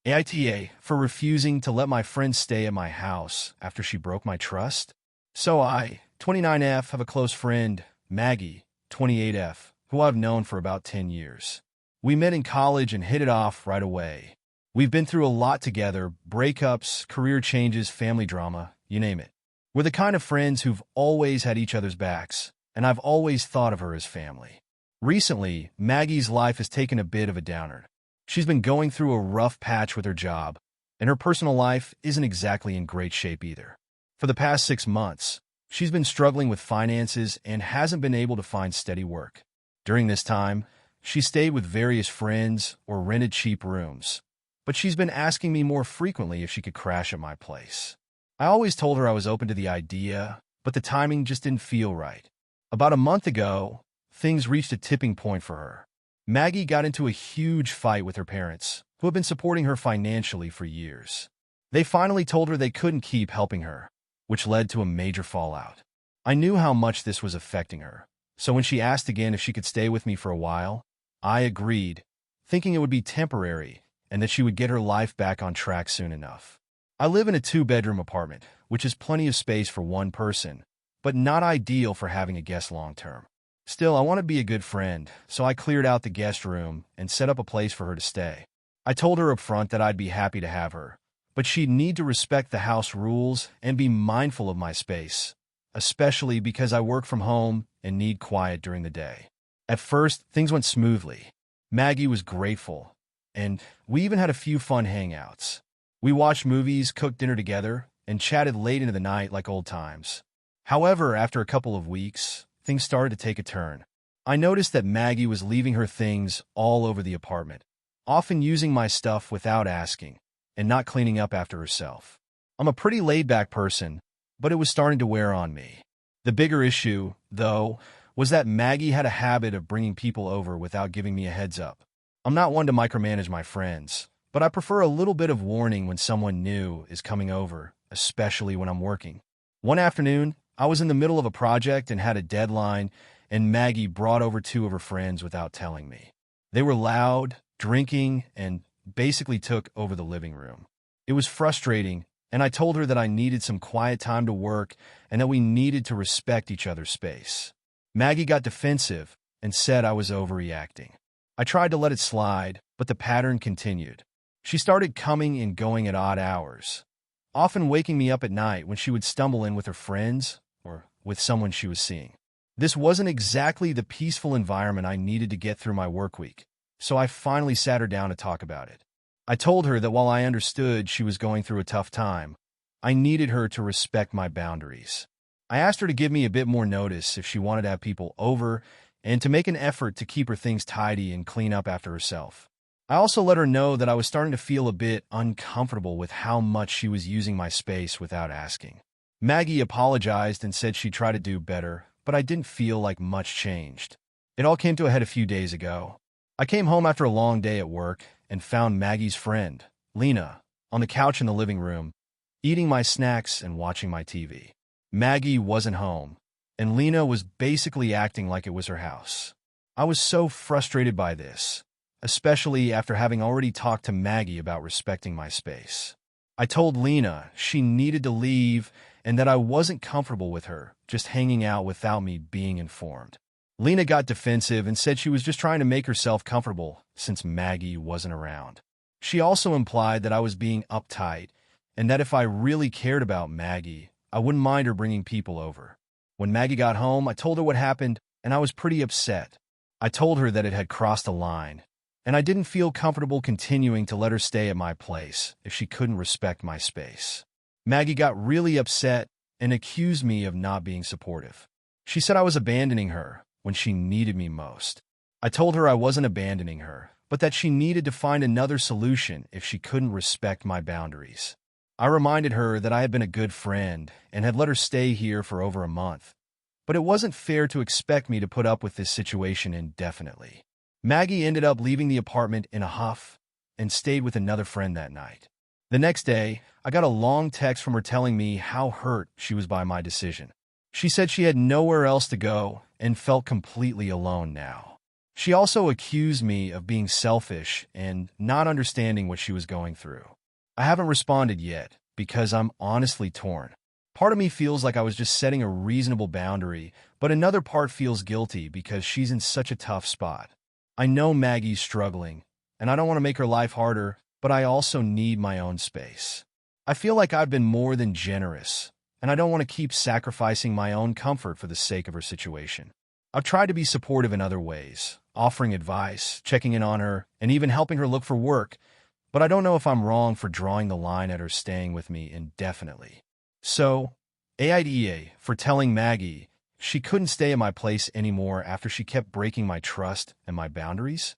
AITA for refusing to let my friend stay at my house after she broke my trust. So I, 29F, have a close friend, Maggie, 28F, who I've known for about 10 years. We met in college and hit it off right away. We've been through a lot together, breakups, career changes, family drama, you name it. We're the kind of friends who've always had each other's backs, and I've always thought of her as family. Recently, Maggie's life has taken a bit of a downer. She's been going through a rough patch with her job, and her personal life isn't exactly in great shape either. For the past 6 months, she's been struggling with finances and hasn't been able to find steady work. During this time, she stayed with various friends or rented cheap rooms, but she's been asking me more frequently if she could crash at my place. I always told her I was open to the idea, but the timing just didn't feel right. About a month ago, things reached a tipping point for her. Maggie got into a huge fight with her parents, who have been supporting her financially for years. They finally told her they couldn't keep helping her, which led to a major fallout. I knew how much this was affecting her, so when she asked again if she could stay with me for a while, I agreed, thinking it would be temporary and that she would get her life back on track soon enough. I live in a 2-bedroom apartment, which is plenty of space for one person, but not ideal for having a guest long-term. Still, I want to be a good friend, so I cleared out the guest room and set up a place for her to stay. I told her up front that I'd be happy to have her, but she'd need to respect the house rules and be mindful of my space, especially because I work from home and need quiet during the day. At first, things went smoothly. Maggie was grateful, and we even had a few fun hangouts. We watched movies, cooked dinner together, and chatted late into the night like old times. However, after a couple of weeks, things started to take a turn. I noticed that Maggie was leaving her things all over the apartment, often using my stuff without asking, and not cleaning up after herself. I'm a pretty laid-back person, but it was starting to wear on me. The bigger issue, though, was that Maggie had a habit of bringing people over without giving me a heads up. I'm not one to micromanage my friends, but I prefer a little bit of warning when someone new is coming over, especially when I'm working. One afternoon, I was in the middle of a project and had a deadline, and Maggie brought over 2 of her friends without telling me. They were loud, drinking, and basically took over the living room. It was frustrating, and I told her that I needed some quiet time to work and that we needed to respect each other's space. Maggie got defensive and said I was overreacting. I tried to let it slide, but the pattern continued. She started coming and going at odd hours, often waking me up at night when she would stumble in with her friends or with someone she was seeing. This wasn't exactly the peaceful environment I needed to get through my work week, so I finally sat her down to talk about it. I told her that while I understood she was going through a tough time, I needed her to respect my boundaries. I asked her to give me a bit more notice if she wanted to have people over and to make an effort to keep her things tidy and clean up after herself. I also let her know that I was starting to feel a bit uncomfortable with how much she was using my space without asking. Maggie apologized and said she'd try to do better, but I didn't feel like much changed. It all came to a head a few days ago. I came home after a long day at work and found Maggie's friend, Lena, on the couch in the living room, eating my snacks and watching my TV. Maggie wasn't home, and Lena was basically acting like it was her house. I was so frustrated by this, especially after having already talked to Maggie about respecting my space. I told Lena she needed to leave and that I wasn't comfortable with her just hanging out without me being informed. Lena got defensive and said she was just trying to make herself comfortable since Maggie wasn't around. She also implied that I was being uptight and that if I really cared about Maggie, I wouldn't mind her bringing people over. When Maggie got home, I told her what happened, and I was pretty upset. I told her that it had crossed a line, and I didn't feel comfortable continuing to let her stay at my place if she couldn't respect my space. Maggie got really upset and accused me of not being supportive. She said I was abandoning her when she needed me most. I told her I wasn't abandoning her, but that she needed to find another solution if she couldn't respect my boundaries. I reminded her that I had been a good friend and had let her stay here for over a month, but it wasn't fair to expect me to put up with this situation indefinitely. Maggie ended up leaving the apartment in a huff and stayed with another friend that night. The next day, I got a long text from her telling me how hurt she was by my decision. She said she had nowhere else to go and felt completely alone now. She also accused me of being selfish and not understanding what she was going through. I haven't responded yet because I'm honestly torn. Part of me feels like I was just setting a reasonable boundary, but another part feels guilty because she's in such a tough spot. I know Maggie's struggling, and I don't want to make her life harder, but I also need my own space. I feel like I've been more than generous, and I don't want to keep sacrificing my own comfort for the sake of her situation. I've tried to be supportive in other ways, offering advice, checking in on her, and even helping her look for work, but I don't know if I'm wrong for drawing the line at her staying with me indefinitely. So, AITA for telling Maggie she couldn't stay at my place anymore after she kept breaking my trust and my boundaries.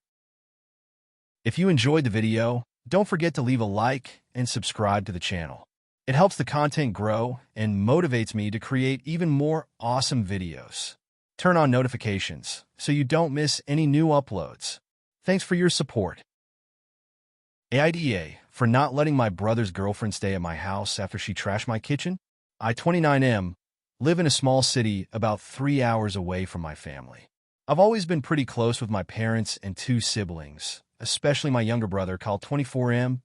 If you enjoyed the video, don't forget to leave a like and subscribe to the channel. It helps the content grow and motivates me to create even more awesome videos. Turn on notifications so you don't miss any new uploads. Thanks for your support. AITA for not letting my brother's girlfriend stay at my house after she trashed my kitchen. I, 29M, live in a small city about 3 hours away from my family. I've always been pretty close with my parents and 2 siblings, especially my younger brother called 24M.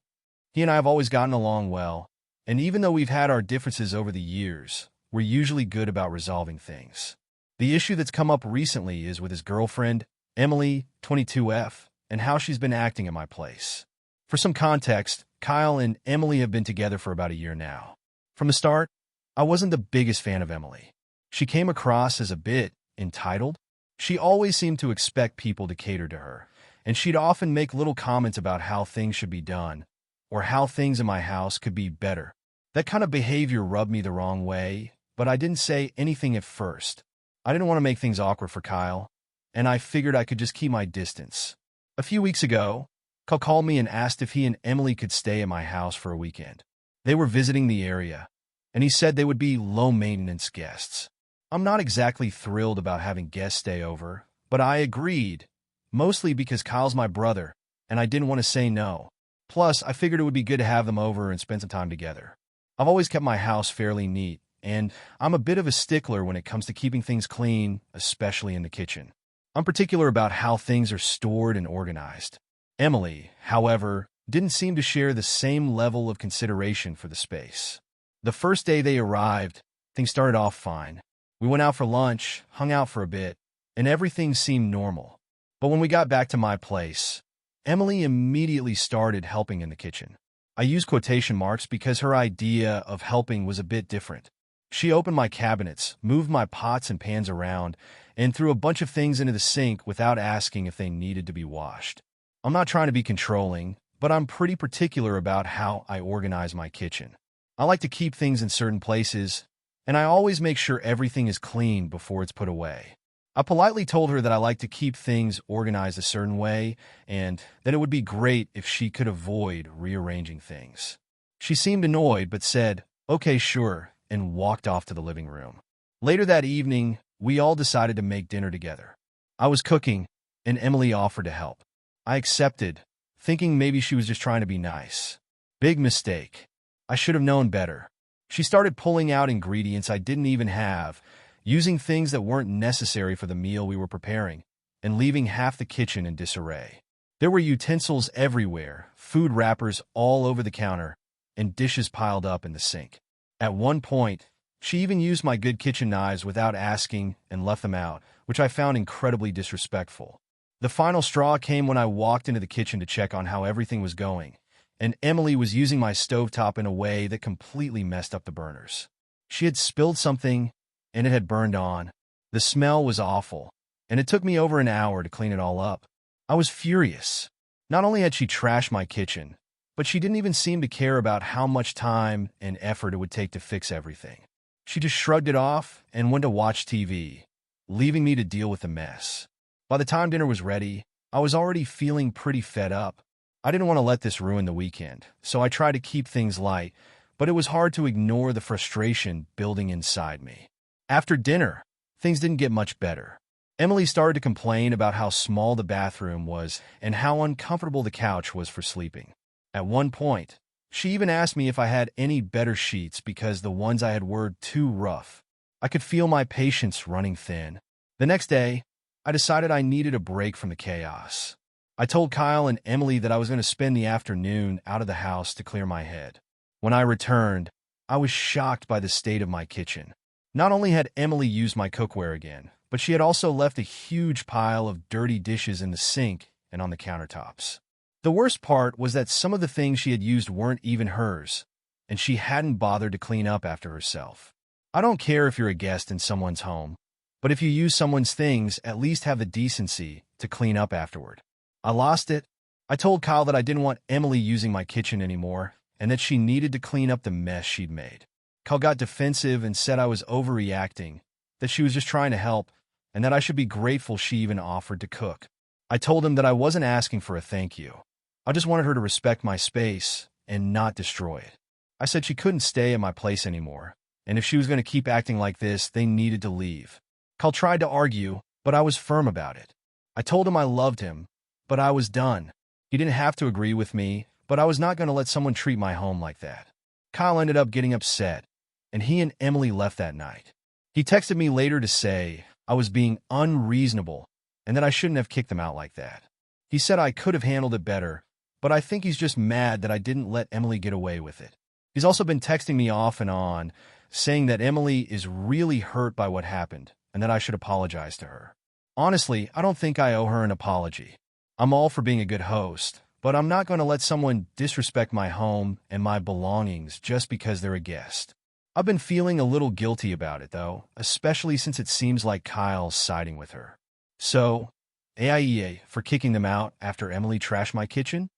He and I have always gotten along well, and even though we've had our differences over the years, we're usually good about resolving things. The issue that's come up recently is with his girlfriend, Emily, 22F, and how she's been acting at my place. For some context, Kyle and Emily have been together for about a year now. From the start, I wasn't the biggest fan of Emily. She came across as a bit entitled. She always seemed to expect people to cater to her, and she'd often make little comments about how things should be done, or how things in my house could be better. That kind of behavior rubbed me the wrong way, but I didn't say anything at first. I didn't want to make things awkward for Kyle, and I figured I could just keep my distance. A few weeks ago, Kyle called me and asked if he and Emily could stay at my house for a weekend. They were visiting the area, and he said they would be low-maintenance guests. I'm not exactly thrilled about having guests stay over, but I agreed, mostly because Kyle's my brother, and I didn't want to say no. Plus, I figured it would be good to have them over and spend some time together. I've always kept my house fairly neat, and I'm a bit of a stickler when it comes to keeping things clean, especially in the kitchen. I'm particular about how things are stored and organized. Emily, however, didn't seem to share the same level of consideration for the space. The first day they arrived, things started off fine. We went out for lunch, hung out for a bit, and everything seemed normal. But when we got back to my place, Emily immediately started helping in the kitchen. I use quotation marks because her idea of helping was a bit different. She opened my cabinets, moved my pots and pans around, and threw a bunch of things into the sink without asking if they needed to be washed. I'm not trying to be controlling, but I'm pretty particular about how I organize my kitchen. I like to keep things in certain places, and I always make sure everything is clean before it's put away. I politely told her that I like to keep things organized a certain way, and that it would be great if she could avoid rearranging things. She seemed annoyed, but said, "Okay, sure," and walked off to the living room. Later that evening, we all decided to make dinner together. I was cooking, and Emily offered to help. I accepted, thinking maybe she was just trying to be nice. Big mistake. I should have known better. She started pulling out ingredients I didn't even have, using things that weren't necessary for the meal we were preparing, and leaving half the kitchen in disarray. There were utensils everywhere, food wrappers all over the counter, and dishes piled up in the sink. At one point, she even used my good kitchen knives without asking and left them out, which I found incredibly disrespectful. The final straw came when I walked into the kitchen to check on how everything was going, and Emily was using my stovetop in a way that completely messed up the burners. She had spilled something, and it had burned on. The smell was awful, and it took me over an hour to clean it all up. I was furious. Not only had she trashed my kitchen, but she didn't even seem to care about how much time and effort it would take to fix everything. She just shrugged it off and went to watch TV, leaving me to deal with the mess. By the time dinner was ready, I was already feeling pretty fed up. I didn't want to let this ruin the weekend, so I tried to keep things light, but it was hard to ignore the frustration building inside me. After dinner, things didn't get much better. Emily started to complain about how small the bathroom was and how uncomfortable the couch was for sleeping. At one point, she even asked me if I had any better sheets because the ones I had were too rough. I could feel my patience running thin. The next day, I decided I needed a break from the chaos. I told Kyle and Emily that I was going to spend the afternoon out of the house to clear my head. When I returned, I was shocked by the state of my kitchen. Not only had Emily used my cookware again, but she had also left a huge pile of dirty dishes in the sink and on the countertops. The worst part was that some of the things she had used weren't even hers, and she hadn't bothered to clean up after herself. I don't care if you're a guest in someone's home, but if you use someone's things, at least have the decency to clean up afterward. I lost it. I told Kyle that I didn't want Emily using my kitchen anymore, and that she needed to clean up the mess she'd made. Kyle got defensive and said I was overreacting, that she was just trying to help, and that I should be grateful she even offered to cook. I told him that I wasn't asking for a thank you. I just wanted her to respect my space and not destroy it. I said she couldn't stay at my place anymore, and if she was going to keep acting like this, they needed to leave. Kyle tried to argue, but I was firm about it. I told him I loved him, but I was done. He didn't have to agree with me, but I was not going to let someone treat my home like that. Kyle ended up getting upset, and he and Emily left that night. He texted me later to say I was being unreasonable and that I shouldn't have kicked them out like that. He said I could have handled it better, but I think he's just mad that I didn't let Emily get away with it. He's also been texting me off and on, saying that Emily is really hurt by what happened and that I should apologize to her. Honestly, I don't think I owe her an apology. I'm all for being a good host, but I'm not going to let someone disrespect my home and my belongings just because they're a guest. I've been feeling a little guilty about it, though, especially since it seems like Kyle's siding with her. So, AITA for kicking them out after Emily trashed my kitchen?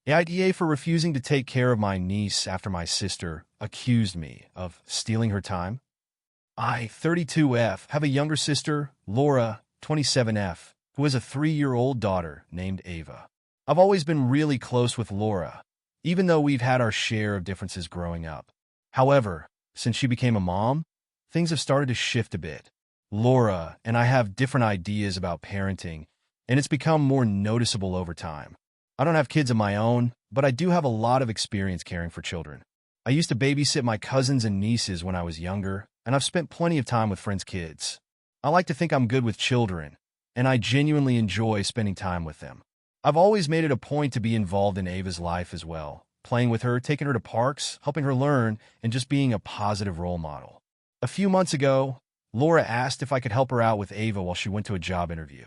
AITA for refusing to take care of my niece after my sister accused me of stealing her time? I, 32F, have a younger sister, Laura, 27F, who has a 3-year-old daughter named Ava. I've always been really close with Laura, even though we've had our share of differences growing up. However, since she became a mom, things have started to shift a bit. Laura and I have different ideas about parenting, and it's become more noticeable over time. I don't have kids of my own, but I do have a lot of experience caring for children. I used to babysit my cousins and nieces when I was younger, and I've spent plenty of time with friends' kids. I like to think I'm good with children, and I genuinely enjoy spending time with them. I've always made it a point to be involved in Ava's life as well, playing with her, taking her to parks, helping her learn, and just being a positive role model. A few months ago, Laura asked if I could help her out with Ava while she went to a job interview.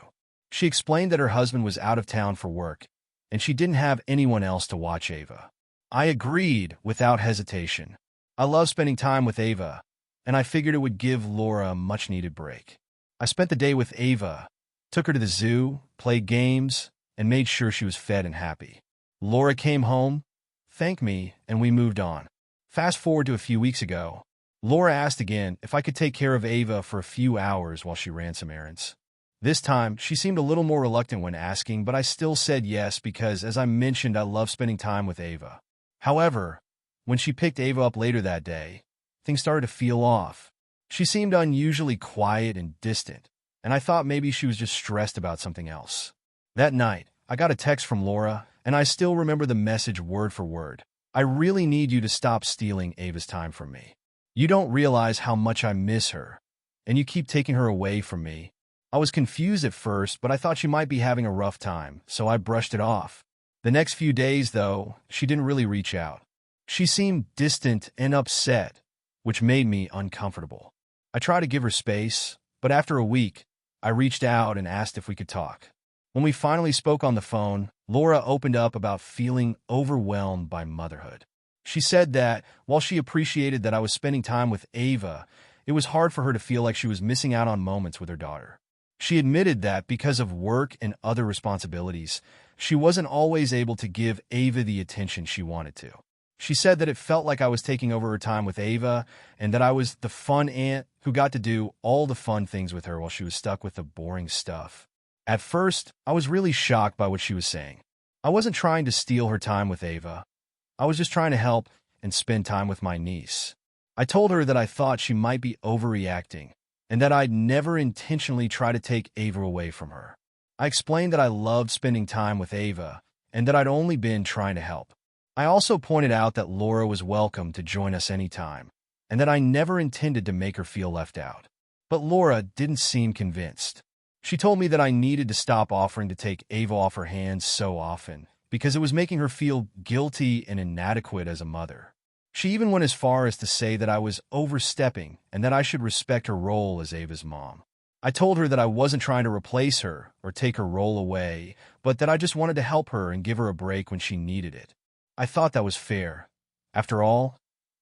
She explained that her husband was out of town for work, and she didn't have anyone else to watch Ava. I agreed without hesitation. I love spending time with Ava, and I figured it would give Laura a much-needed break. I spent the day with Ava, took her to the zoo, played games, and made sure she was fed and happy. Laura came home, thanked me, and we moved on. Fast forward to a few weeks ago. Laura asked again if I could take care of Ava for a few hours while she ran some errands. This time, she seemed a little more reluctant when asking, but I still said yes because, as I mentioned, I love spending time with Ava. However, when she picked Ava up later that day, things started to feel off. She seemed unusually quiet and distant, and I thought maybe she was just stressed about something else. That night, I got a text from Laura, and I still remember the message word for word. I really need you to stop stealing Ava's time from me. You don't realize how much I miss her, and you keep taking her away from me. I was confused at first, but I thought she might be having a rough time, so I brushed it off. The next few days, though, she didn't really reach out. She seemed distant and upset, which made me uncomfortable. I tried to give her space, but after a week, I reached out and asked if we could talk. When we finally spoke on the phone, Laura opened up about feeling overwhelmed by motherhood. She said that, while she appreciated that I was spending time with Ava, it was hard for her to feel like she was missing out on moments with her daughter. She admitted that because of work and other responsibilities, she wasn't always able to give Ava the attention she wanted to. She said that it felt like I was taking over her time with Ava and that I was the fun aunt who got to do all the fun things with her while she was stuck with the boring stuff. At first, I was really shocked by what she was saying. I wasn't trying to steal her time with Ava. I was just trying to help and spend time with my niece. I told her that I thought she might be overreacting and that I'd never intentionally try to take Ava away from her. I explained that I loved spending time with Ava and that I'd only been trying to help. I also pointed out that Laura was welcome to join us anytime and that I never intended to make her feel left out. But Laura didn't seem convinced. She told me that I needed to stop offering to take Ava off her hands so often because it was making her feel guilty and inadequate as a mother. She even went as far as to say that I was overstepping and that I should respect her role as Ava's mom. I told her that I wasn't trying to replace her or take her role away, but that I just wanted to help her and give her a break when she needed it. I thought that was fair. After all,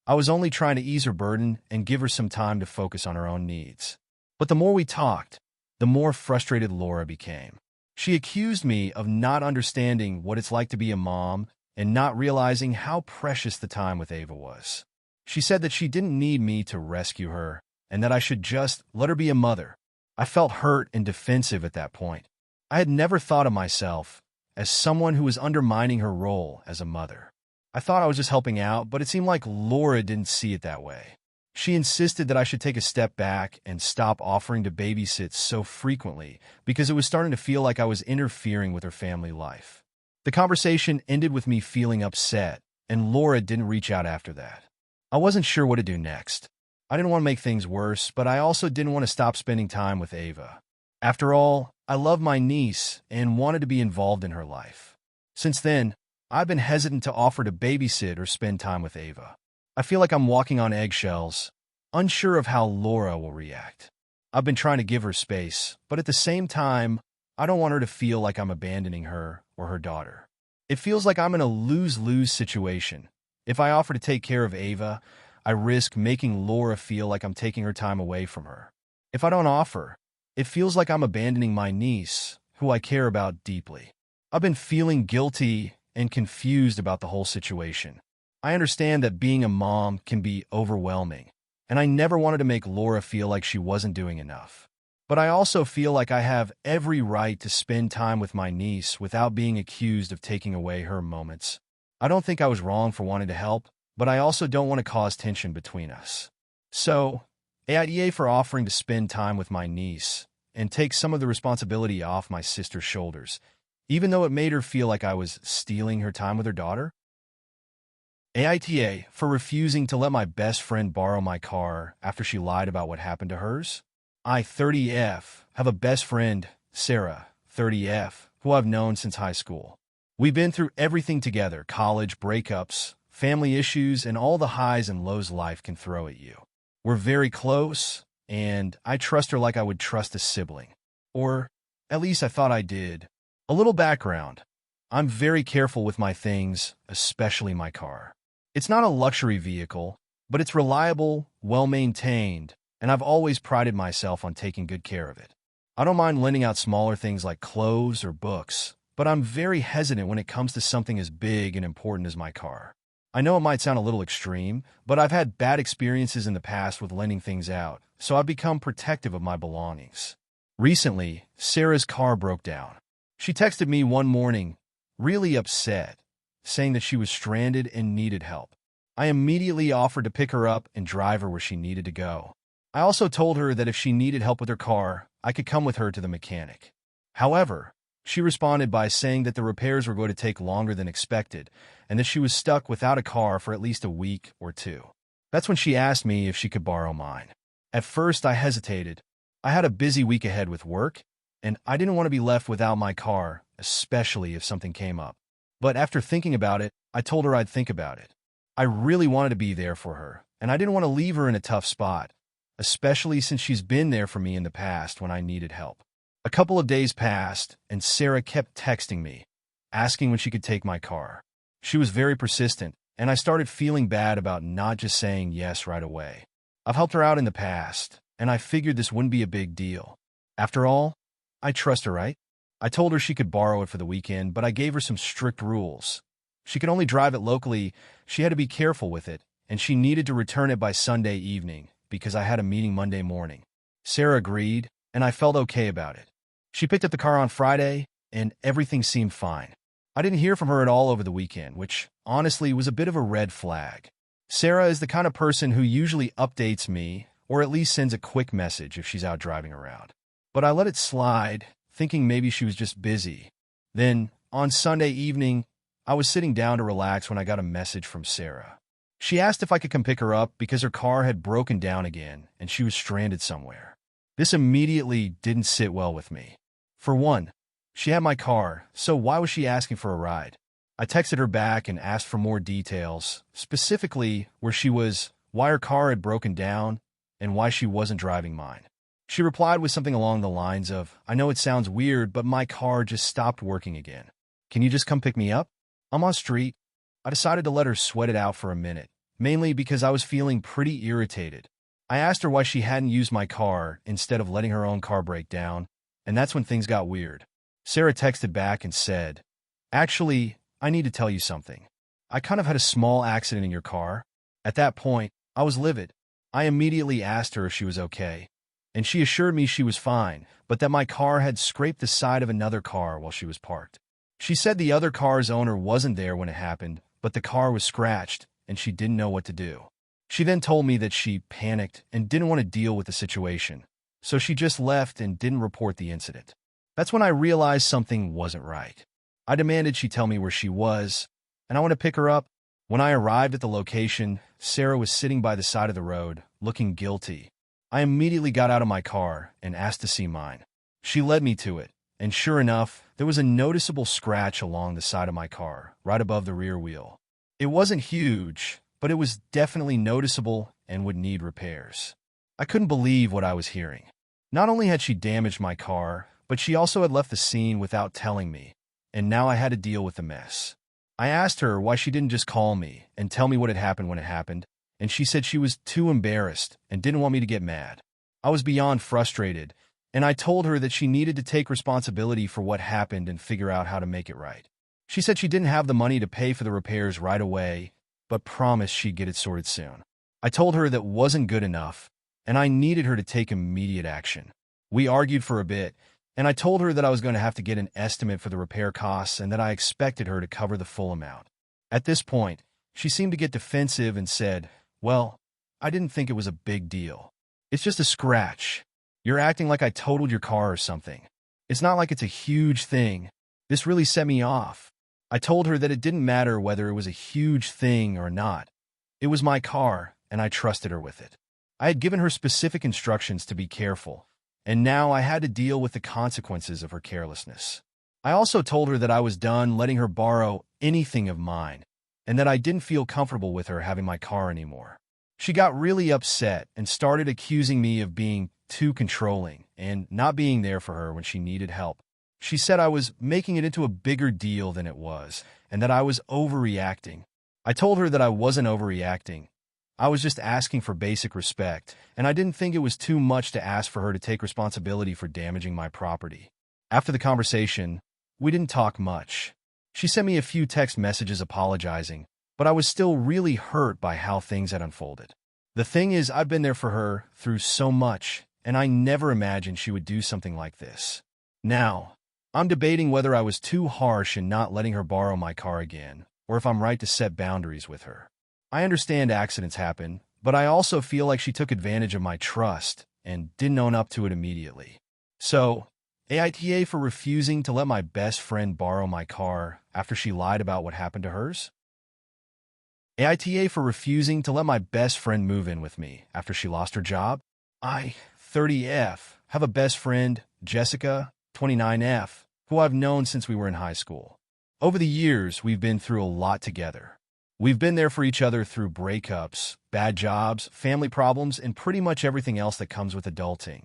I was only trying to ease her burden and give her some time to focus on her own needs. But the more we talked, the more frustrated Laura became. She accused me of not understanding what it's like to be a mom and not realizing how precious the time with Ava was. She said that she didn't need me to rescue her and that I should just let her be a mother. I felt hurt and defensive at that point. I had never thought of myself as someone who was undermining her role as a mother. I thought I was just helping out, but it seemed like Laura didn't see it that way. She insisted that I should take a step back and stop offering to babysit so frequently because it was starting to feel like I was interfering with her family life. The conversation ended with me feeling upset, and Laura didn't reach out after that. I wasn't sure what to do next. I didn't want to make things worse, but I also didn't want to stop spending time with Ava. After all, I love my niece and wanted to be involved in her life. Since then, I've been hesitant to offer to babysit or spend time with Ava. I feel like I'm walking on eggshells, unsure of how Laura will react. I've been trying to give her space, but at the same time, I don't want her to feel like I'm abandoning her or her daughter. It feels like I'm in a lose-lose situation. If I offer to take care of Ava, I risk making Laura feel like I'm taking her time away from her. If I don't offer, it feels like I'm abandoning my niece, who I care about deeply. I've been feeling guilty and confused about the whole situation. I understand that being a mom can be overwhelming, and I never wanted to make Laura feel like she wasn't doing enough. But I also feel like I have every right to spend time with my niece without being accused of taking away her moments. I don't think I was wrong for wanting to help, but I also don't want to cause tension between us. So, AITA for offering to spend time with my niece and take some of the responsibility off my sister's shoulders, even though it made her feel like I was stealing her time with her daughter. AITA for refusing to let my best friend borrow my car after she lied about what happened to hers. I, 30F, have a best friend, Sarah, 30F, who I've known since high school. We've been through everything together: college, breakups, family issues, and all the highs and lows life can throw at you. We're very close, and I trust her like I would trust a sibling. Or, at least I thought I did. A little background. I'm very careful with my things, especially my car. It's not a luxury vehicle, but it's reliable, well-maintained, and I've always prided myself on taking good care of it. I don't mind lending out smaller things like clothes or books, but I'm very hesitant when it comes to something as big and important as my car. I know it might sound a little extreme, but I've had bad experiences in the past with lending things out, so I've become protective of my belongings. Recently, Sarah's car broke down. She texted me one morning, really upset, saying that she was stranded and needed help. I immediately offered to pick her up and drive her where she needed to go. I also told her that if she needed help with her car, I could come with her to the mechanic. However, she responded by saying that the repairs were going to take longer than expected and that she was stuck without a car for at least a week or two. That's when she asked me if she could borrow mine. At first, I hesitated. I had a busy week ahead with work, and I didn't want to be left without my car, especially if something came up. But after thinking about it, I told her I'd think about it. I really wanted to be there for her, and I didn't want to leave her in a tough spot, especially since she's been there for me in the past when I needed help. A couple of days passed, and Sarah kept texting me, asking when she could take my car. She was very persistent, and I started feeling bad about not just saying yes right away. I've helped her out in the past, and I figured this wouldn't be a big deal. After all, I trust her, right? I told her she could borrow it for the weekend, but I gave her some strict rules. She could only drive it locally, she had to be careful with it, and she needed to return it by Sunday evening because I had a meeting Monday morning. Sarah agreed, and I felt okay about it. She picked up the car on Friday, and everything seemed fine. I didn't hear from her at all over the weekend, which honestly was a bit of a red flag. Sarah is the kind of person who usually updates me, or at least sends a quick message if she's out driving around. But I let it slide, thinking maybe she was just busy. Then, on Sunday evening, I was sitting down to relax when I got a message from Sarah. She asked if I could come pick her up because her car had broken down again and she was stranded somewhere. This immediately didn't sit well with me. For one, she had my car, so why was she asking for a ride? I texted her back and asked for more details, specifically where she was, why her car had broken down, and why she wasn't driving mine. She replied with something along the lines of, I know it sounds weird, but my car just stopped working again. Can you just come pick me up? I'm on street. I decided to let her sweat it out for a minute, mainly because I was feeling pretty irritated. I asked her why she hadn't used my car instead of letting her own car break down, and that's when things got weird. Sarah texted back and said, actually, I need to tell you something. I kind of had a small accident in your car. At that point, I was livid. I immediately asked her if she was okay, and she assured me she was fine, but that my car had scraped the side of another car while she was parked. She said the other car's owner wasn't there when it happened, but the car was scratched, and she didn't know what to do. She then told me that she panicked and didn't want to deal with the situation, so she just left and didn't report the incident. That's when I realized something wasn't right. I demanded she tell me where she was, and I went to pick her up. When I arrived at the location, Sarah was sitting by the side of the road, looking guilty. I immediately got out of my car and asked to see mine. She led me to it, and sure enough, there was a noticeable scratch along the side of my car, right above the rear wheel. It wasn't huge, but it was definitely noticeable and would need repairs. I couldn't believe what I was hearing. Not only had she damaged my car, but she also had left the scene without telling me, and now I had to deal with the mess. I asked her why she didn't just call me and tell me what had happened when it happened, and she said she was too embarrassed and didn't want me to get mad. I was beyond frustrated, and I told her that she needed to take responsibility for what happened and figure out how to make it right. She said she didn't have the money to pay for the repairs right away, but promised she'd get it sorted soon. I told her that wasn't good enough, and I needed her to take immediate action. We argued for a bit, and I told her that I was going to have to get an estimate for the repair costs and that I expected her to cover the full amount. At this point, she seemed to get defensive and said, well, I didn't think it was a big deal. It's just a scratch. You're acting like I totaled your car or something. It's not like it's a huge thing. This really set me off. I told her that it didn't matter whether it was a huge thing or not. It was my car, and I trusted her with it. I had given her specific instructions to be careful, and now I had to deal with the consequences of her carelessness. I also told her that I was done letting her borrow anything of mine, and that I didn't feel comfortable with her having my car anymore. She got really upset and started accusing me of being too controlling and not being there for her when she needed help. She said I was making it into a bigger deal than it was, and that I was overreacting. I told her that I wasn't overreacting. I was just asking for basic respect, and I didn't think it was too much to ask for her to take responsibility for damaging my property. After the conversation, we didn't talk much. She sent me a few text messages apologizing, but I was still really hurt by how things had unfolded. The thing is, I've been there for her through so much, and I never imagined she would do something like this. Now, I'm debating whether I was too harsh in not letting her borrow my car again, or if I'm right to set boundaries with her. I understand accidents happen, but I also feel like she took advantage of my trust and didn't own up to it immediately. So, AITA for refusing to let my best friend borrow my car after she lied about what happened to hers? AITA for refusing to let my best friend move in with me after she lost her job? I, 30F, have a best friend, Jessica, 29F, who I've known since we were in high school. Over the years, we've been through a lot together. We've been there for each other through breakups, bad jobs, family problems, and pretty much everything else that comes with adulting.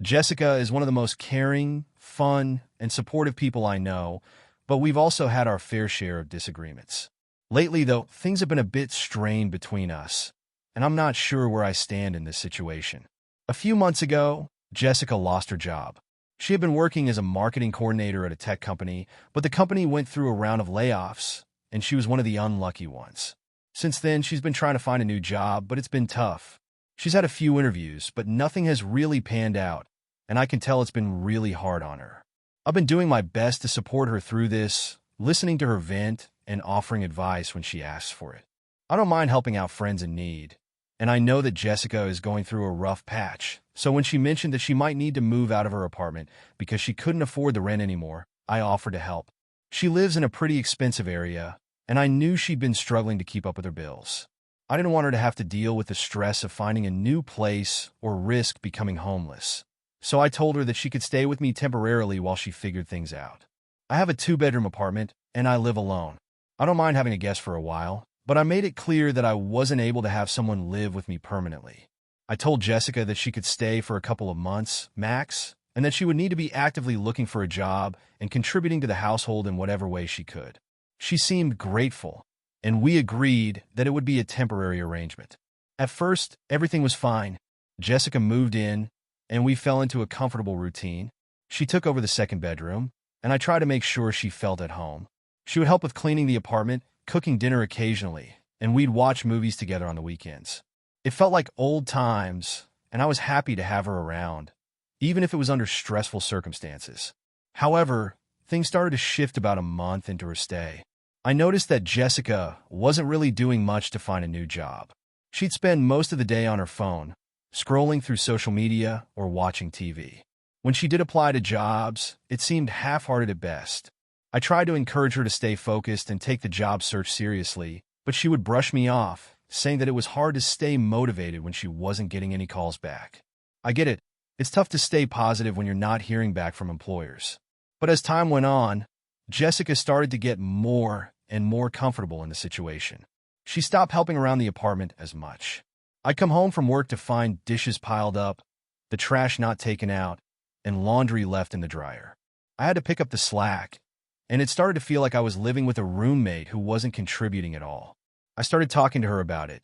Jessica is one of the most caring, fun, and supportive people I know, but we've also had our fair share of disagreements. Lately, though, things have been a bit strained between us, and I'm not sure where I stand in this situation. A few months ago, Jessica lost her job. She had been working as a marketing coordinator at a tech company, but the company went through a round of layoffs, and she was one of the unlucky ones. Since then, she's been trying to find a new job, but it's been tough. She's had a few interviews, but nothing has really panned out, and I can tell it's been really hard on her. I've been doing my best to support her through this, listening to her vent and offering advice when she asks for it. I don't mind helping out friends in need, and I know that Jessica is going through a rough patch, so when she mentioned that she might need to move out of her apartment because she couldn't afford the rent anymore, I offered to help. She lives in a pretty expensive area, and I knew she'd been struggling to keep up with her bills. I didn't want her to have to deal with the stress of finding a new place or risk becoming homeless. So I told her that she could stay with me temporarily while she figured things out. I have a 2-bedroom apartment, and I live alone. I don't mind having a guest for a while, but I made it clear that I wasn't able to have someone live with me permanently. I told Jessica that she could stay for a couple of months, max, and that she would need to be actively looking for a job and contributing to the household in whatever way she could. She seemed grateful, and we agreed that it would be a temporary arrangement. At first, everything was fine. Jessica moved in, and we fell into a comfortable routine. She took over the 2nd bedroom, and I tried to make sure she felt at home. She would help with cleaning the apartment, cooking dinner occasionally, and we'd watch movies together on the weekends. It felt like old times, and I was happy to have her around, even if it was under stressful circumstances. However, things started to shift about a month into her stay. I noticed that Jessica wasn't really doing much to find a new job. She'd spend most of the day on her phone, scrolling through social media or watching TV. When she did apply to jobs, it seemed half-hearted at best. I tried to encourage her to stay focused and take the job search seriously, but she would brush me off, saying that it was hard to stay motivated when she wasn't getting any calls back. I get it. It's tough to stay positive when you're not hearing back from employers. But as time went on, Jessica started to get more and more comfortable in the situation. She stopped helping around the apartment as much. I'd come home from work to find dishes piled up, the trash not taken out, and laundry left in the dryer. I had to pick up the slack, and it started to feel like I was living with a roommate who wasn't contributing at all. I started talking to her about it,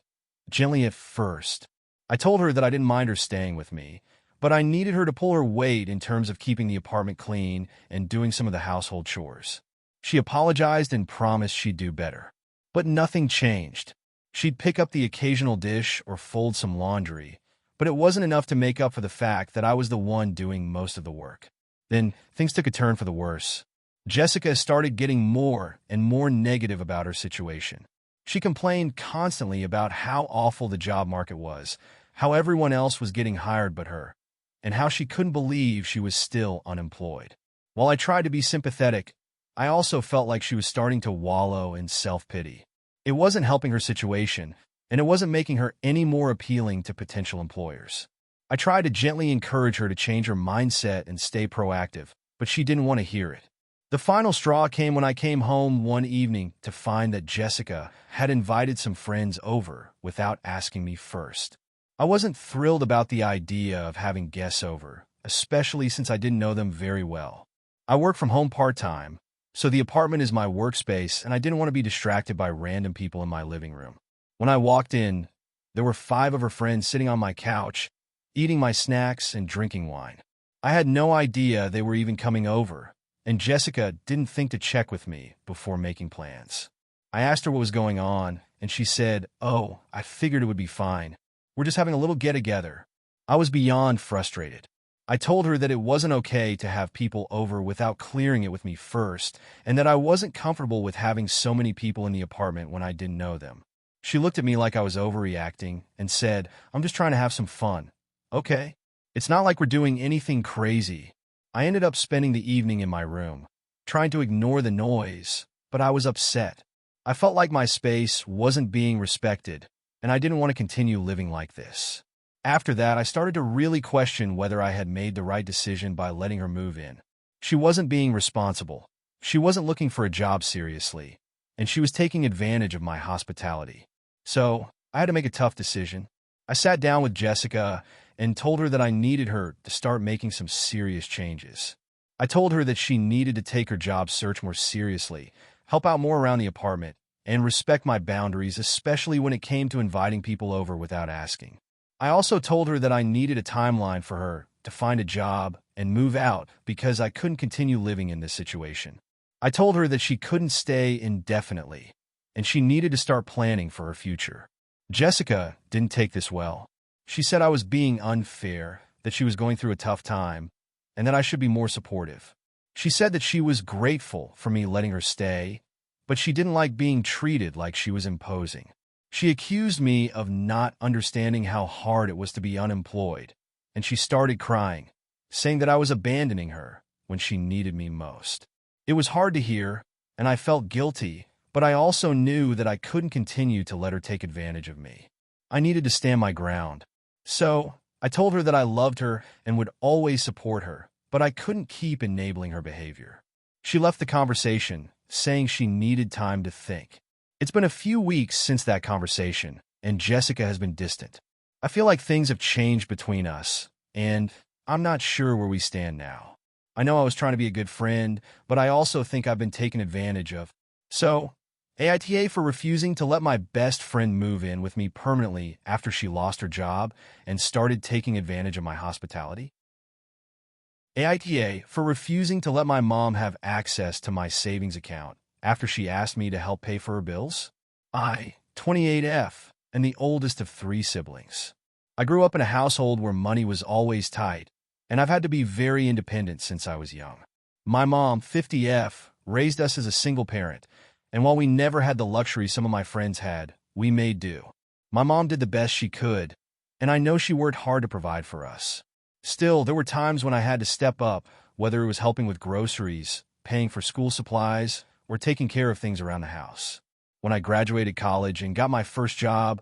gently at first. I told her that I didn't mind her staying with me, but I needed her to pull her weight in terms of keeping the apartment clean and doing some of the household chores. She apologized and promised she'd do better. But nothing changed. She'd pick up the occasional dish or fold some laundry, but it wasn't enough to make up for the fact that I was the one doing most of the work. Then things took a turn for the worse. Jessica started getting more and more negative about her situation. She complained constantly about how awful the job market was, how everyone else was getting hired but her, and how she couldn't believe she was still unemployed. While I tried to be sympathetic, I also felt like she was starting to wallow in self-pity. It wasn't helping her situation, and it wasn't making her any more appealing to potential employers. I tried to gently encourage her to change her mindset and stay proactive, but she didn't want to hear it. The final straw came when I came home one evening to find that Jessica had invited some friends over without asking me first. I wasn't thrilled about the idea of having guests over, especially since I didn't know them very well. I work from home part-time, so the apartment is my workspace, and I didn't want to be distracted by random people in my living room. When I walked in, there were 5 of her friends sitting on my couch, eating my snacks and drinking wine. I had no idea they were even coming over, and Jessica didn't think to check with me before making plans. I asked her what was going on, and she said, "Oh, I figured it would be fine. We're just having a little get-together." I was beyond frustrated. I told her that it wasn't okay to have people over without clearing it with me first, and that I wasn't comfortable with having so many people in the apartment when I didn't know them. She looked at me like I was overreacting and said, "I'm just trying to have some fun." Okay. It's not like we're doing anything crazy. I ended up spending the evening in my room, trying to ignore the noise, but I was upset. I felt like my space wasn't being respected, and I didn't want to continue living like this. After that, I started to really question whether I had made the right decision by letting her move in. She wasn't being responsible. She wasn't looking for a job seriously, and she was taking advantage of my hospitality. So, I had to make a tough decision. I sat down with Jessica and told her that I needed her to start making some serious changes. I told her that she needed to take her job search more seriously, help out more around the apartment, and respect my boundaries, especially when it came to inviting people over without asking. I also told her that I needed a timeline for her to find a job and move out because I couldn't continue living in this situation. I told her that she couldn't stay indefinitely, and she needed to start planning for her future. Jessica didn't take this well. She said I was being unfair, that she was going through a tough time, and that I should be more supportive. She said that she was grateful for me letting her stay, but she didn't like being treated like she was imposing. She accused me of not understanding how hard it was to be unemployed, and she started crying, saying that I was abandoning her when she needed me most. It was hard to hear, and I felt guilty, but I also knew that I couldn't continue to let her take advantage of me. I needed to stand my ground. So, I told her that I loved her and would always support her, but I couldn't keep enabling her behavior. She left the conversation, saying she needed time to think. It's been a few weeks since that conversation, and Jessica has been distant. I feel like things have changed between us, and I'm not sure where we stand now. I know I was trying to be a good friend, but I also think I've been taken advantage of. So, AITA for refusing to let my best friend move in with me permanently after she lost her job and started taking advantage of my hospitality. AITA for refusing to let my mom have access to my savings account after she asked me to help pay for her bills. I, 28F, am the oldest of 3 siblings. I grew up in a household where money was always tight, and I've had to be very independent since I was young. My mom, 50F, raised us as a single parent, and while we never had the luxury some of my friends had, we made do. My mom did the best she could, and I know she worked hard to provide for us. Still, there were times when I had to step up, whether it was helping with groceries, paying for school supplies, or taking care of things around the house. When I graduated college and got my first job,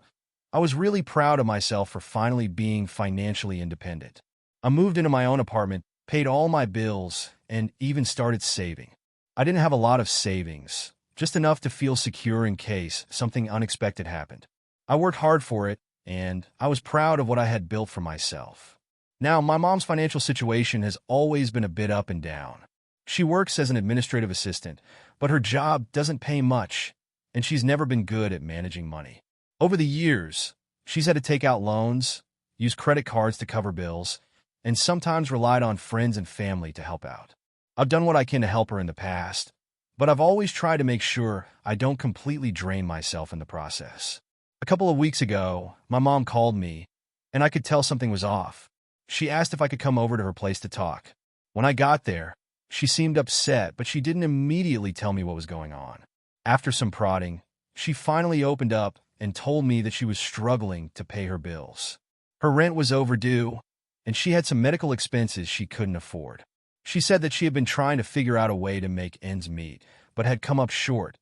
I was really proud of myself for finally being financially independent. I moved into my own apartment, paid all my bills, and even started saving. I didn't have a lot of savings, just enough to feel secure in case something unexpected happened. I worked hard for it, and I was proud of what I had built for myself. Now, my mom's financial situation has always been a bit up and down. She works as an administrative assistant, but her job doesn't pay much, and she's never been good at managing money. Over the years, she's had to take out loans, use credit cards to cover bills, and sometimes relied on friends and family to help out. I've done what I can to help her in the past, but I've always tried to make sure I don't completely drain myself in the process. A couple of weeks ago, my mom called me, and I could tell something was off. She asked if I could come over to her place to talk. When I got there, she seemed upset, but she didn't immediately tell me what was going on. After some prodding, she finally opened up and told me that she was struggling to pay her bills. Her rent was overdue, and she had some medical expenses she couldn't afford. She said that she had been trying to figure out a way to make ends meet, but had come up short,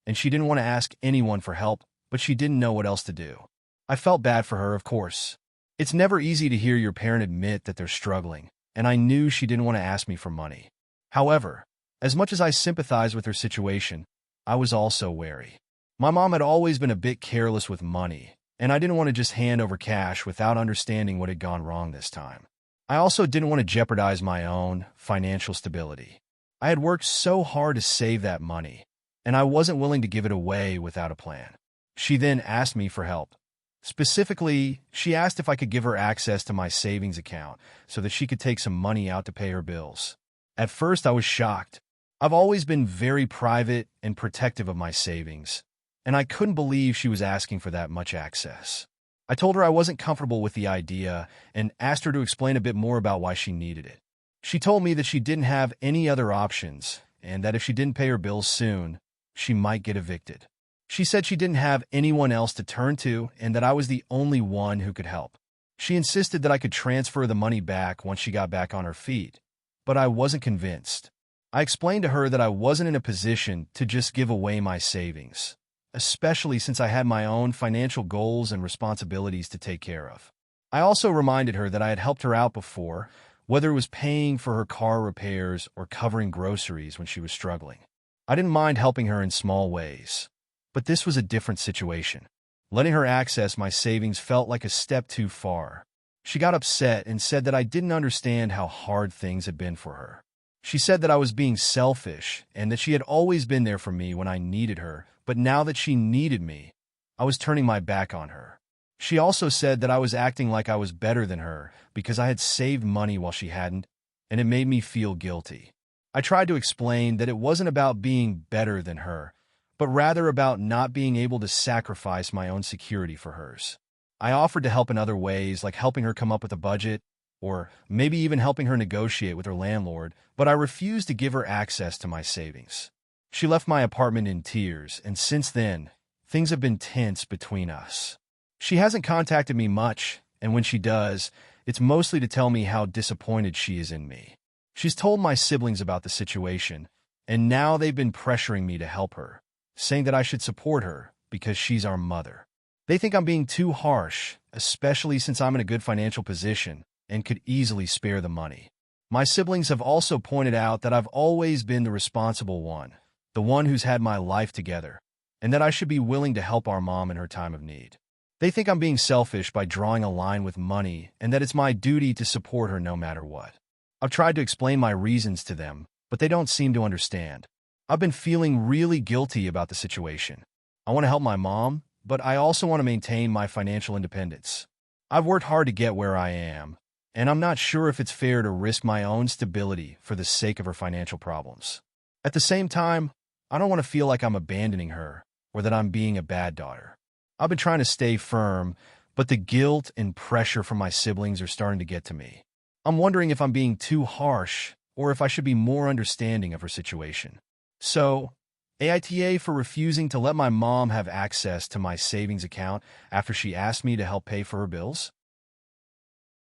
and she didn't want to ask anyone for help, but she didn't know what else to do. I felt bad for her, of course. It's never easy to hear your parent admit that they're struggling, and I knew she didn't want to ask me for money. However, as much as I sympathized with her situation, I was also wary. My mom had always been a bit careless with money, and I didn't want to just hand over cash without understanding what had gone wrong this time. I also didn't want to jeopardize my own financial stability. I had worked so hard to save that money, and I wasn't willing to give it away without a plan. She then asked me for help. Specifically, she asked if I could give her access to my savings account so that she could take some money out to pay her bills. At first, I was shocked. I've always been very private and protective of my savings, and I couldn't believe she was asking for that much access. I told her I wasn't comfortable with the idea and asked her to explain a bit more about why she needed it. She told me that she didn't have any other options and that if she didn't pay her bills soon, she might get evicted. She said she didn't have anyone else to turn to and that I was the only one who could help. She insisted that I could transfer the money back once she got back on her feet, but I wasn't convinced. I explained to her that I wasn't in a position to just give away my savings, especially since I had my own financial goals and responsibilities to take care of. I also reminded her that I had helped her out before, whether it was paying for her car repairs or covering groceries when she was struggling. I didn't mind helping her in small ways, but this was a different situation. Letting her access my savings felt like a step too far. She got upset and said that I didn't understand how hard things had been for her. She said that I was being selfish and that she had always been there for me when I needed her, but now that she needed me, I was turning my back on her. She also said that I was acting like I was better than her because I had saved money while she hadn't, and it made me feel guilty. I tried to explain that it wasn't about being better than her, but rather about not being able to sacrifice my own security for hers. I offered to help in other ways, like helping her come up with a budget, or maybe even helping her negotiate with her landlord, but I refused to give her access to my savings. She left my apartment in tears, and since then, things have been tense between us. She hasn't contacted me much, and when she does, it's mostly to tell me how disappointed she is in me. She's told my siblings about the situation, and now they've been pressuring me to help her, saying that I should support her because she's our mother. They think I'm being too harsh, especially since I'm in a good financial position and could easily spare the money. My siblings have also pointed out that I've always been the responsible one, the one who's had my life together, and that I should be willing to help our mom in her time of need. They think I'm being selfish by drawing a line with money and that it's my duty to support her no matter what. I've tried to explain my reasons to them, but they don't seem to understand. I've been feeling really guilty about the situation. I want to help my mom, but I also want to maintain my financial independence. I've worked hard to get where I am, and I'm not sure if it's fair to risk my own stability for the sake of her financial problems. At the same time, I don't want to feel like I'm abandoning her or that I'm being a bad daughter. I've been trying to stay firm, but the guilt and pressure from my siblings are starting to get to me. I'm wondering if I'm being too harsh or if I should be more understanding of her situation. So, AITA for refusing to let my mom have access to my savings account after she asked me to help pay for her bills.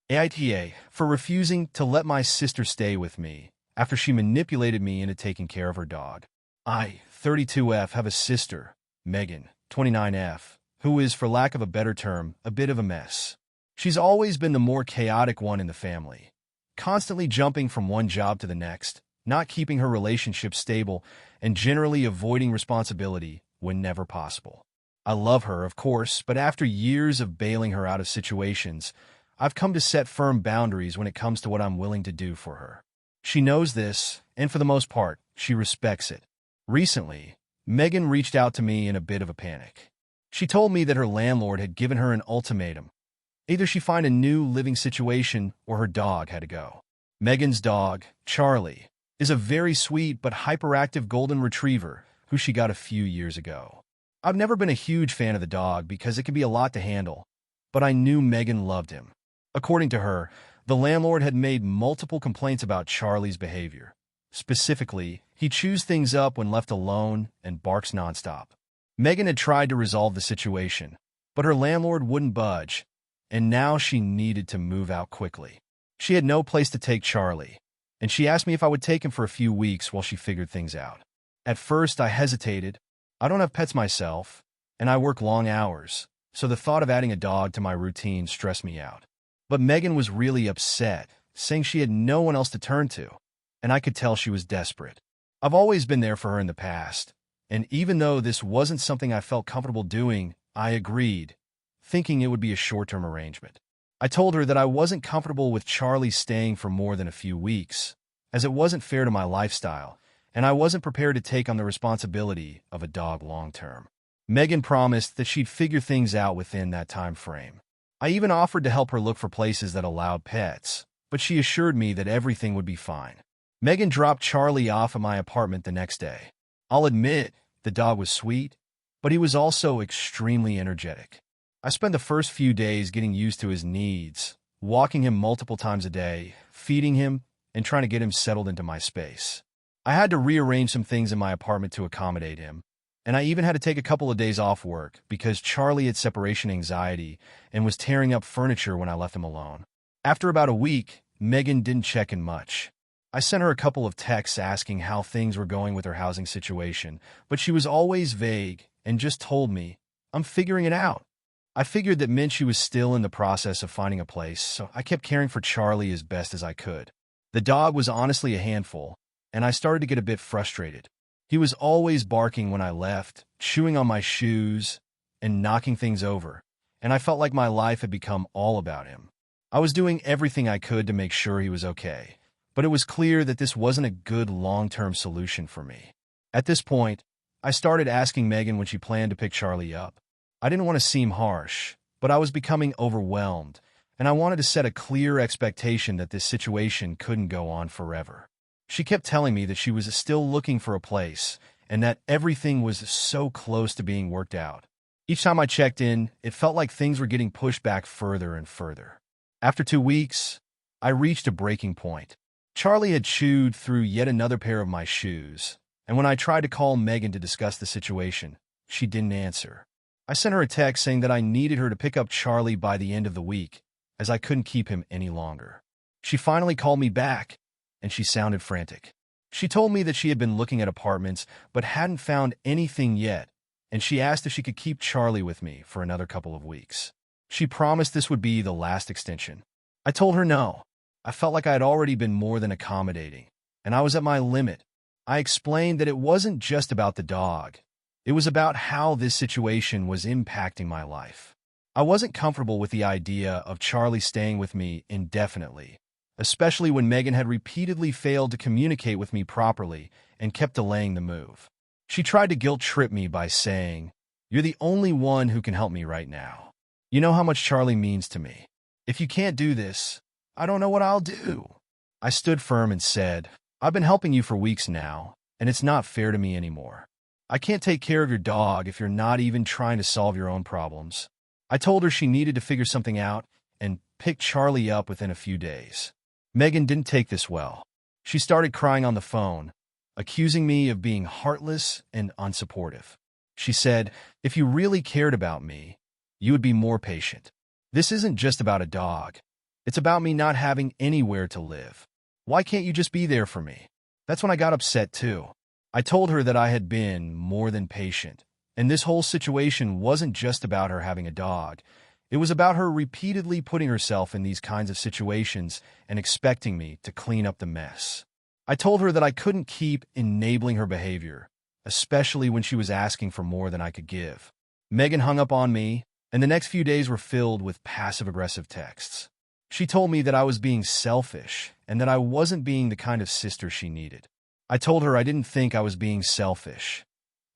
AITA for refusing to let my sister stay with me after she manipulated me into taking care of her dog. I, 32F, have a sister, Megan, 29F, who is, for lack of a better term, a bit of a mess. She's always been the more chaotic one in the family, constantly jumping from one job to the next, not keeping her relationship stable, and generally avoiding responsibility whenever possible. I love her, of course, but after years of bailing her out of situations, I've come to set firm boundaries when it comes to what I'm willing to do for her. She knows this, and for the most part, she respects it. Recently, Megan reached out to me in a bit of a panic. She told me that her landlord had given her an ultimatum. Either she find a new living situation or her dog had to go. Megan's dog, Charlie, is a very sweet but hyperactive golden retriever who she got a few years ago. I've never been a huge fan of the dog because it can be a lot to handle, but I knew Megan loved him. According to her, the landlord had made multiple complaints about Charlie's behavior. Specifically, he chews things up when left alone and barks nonstop. Megan had tried to resolve the situation, but her landlord wouldn't budge, and now she needed to move out quickly. She had no place to take Charlie, and she asked me if I would take him for a few weeks while she figured things out. At first, I hesitated. I don't have pets myself, and I work long hours, so the thought of adding a dog to my routine stressed me out. But Megan was really upset, saying she had no one else to turn to, and I could tell she was desperate. I've always been there for her in the past, and even though this wasn't something I felt comfortable doing, I agreed, thinking it would be a short-term arrangement. I told her that I wasn't comfortable with Charlie staying for more than a few weeks, as it wasn't fair to my lifestyle, and I wasn't prepared to take on the responsibility of a dog long-term. Megan promised that she'd figure things out within that time frame. I even offered to help her look for places that allowed pets, but she assured me that everything would be fine. Megan dropped Charlie off at my apartment the next day. I'll admit, the dog was sweet, but he was also extremely energetic. I spent the first few days getting used to his needs, walking him multiple times a day, feeding him, and trying to get him settled into my space. I had to rearrange some things in my apartment to accommodate him, and I even had to take a couple of days off work because Charlie had separation anxiety and was tearing up furniture when I left him alone. After about a week, Megan didn't check in much. I sent her a couple of texts asking how things were going with her housing situation, but she was always vague and just told me, "I'm figuring it out." I figured that meant she was still in the process of finding a place, so I kept caring for Charlie as best as I could. The dog was honestly a handful, and I started to get a bit frustrated. He was always barking when I left, chewing on my shoes, and knocking things over, and I felt like my life had become all about him. I was doing everything I could to make sure he was okay, but it was clear that this wasn't a good long-term solution for me. At this point, I started asking Megan when she planned to pick Charlie up. I didn't want to seem harsh, but I was becoming overwhelmed, and I wanted to set a clear expectation that this situation couldn't go on forever. She kept telling me that she was still looking for a place, and that everything was so close to being worked out. Each time I checked in, it felt like things were getting pushed back further and further. After 2 weeks, I reached a breaking point. Charlie had chewed through yet another pair of my shoes, and when I tried to call Megan to discuss the situation, she didn't answer. I sent her a text saying that I needed her to pick up Charlie by the end of the week, as I couldn't keep him any longer. She finally called me back, and she sounded frantic. She told me that she had been looking at apartments but hadn't found anything yet, and she asked if she could keep Charlie with me for another couple of weeks. She promised this would be the last extension. I told her no. I felt like I had already been more than accommodating, and I was at my limit. I explained that it wasn't just about the dog. It was about how this situation was impacting my life. I wasn't comfortable with the idea of Charlie staying with me indefinitely, especially when Megan had repeatedly failed to communicate with me properly and kept delaying the move. She tried to guilt-trip me by saying, "You're the only one who can help me right now. You know how much Charlie means to me. If you can't do this, I don't know what I'll do." I stood firm and said, "I've been helping you for weeks now, and it's not fair to me anymore. I can't take care of your dog if you're not even trying to solve your own problems." I told her she needed to figure something out and pick Charlie up within a few days. Megan didn't take this well. She started crying on the phone, accusing me of being heartless and unsupportive. She said, "If you really cared about me, you would be more patient. This isn't just about a dog. It's about me not having anywhere to live. Why can't you just be there for me?" That's when I got upset too. I told her that I had been more than patient, and this whole situation wasn't just about her having a dog. It was about her repeatedly putting herself in these kinds of situations and expecting me to clean up the mess. I told her that I couldn't keep enabling her behavior, especially when she was asking for more than I could give. Megan hung up on me, and the next few days were filled with passive-aggressive texts. She told me that I was being selfish and that I wasn't being the kind of sister she needed. I told her I didn't think I was being selfish.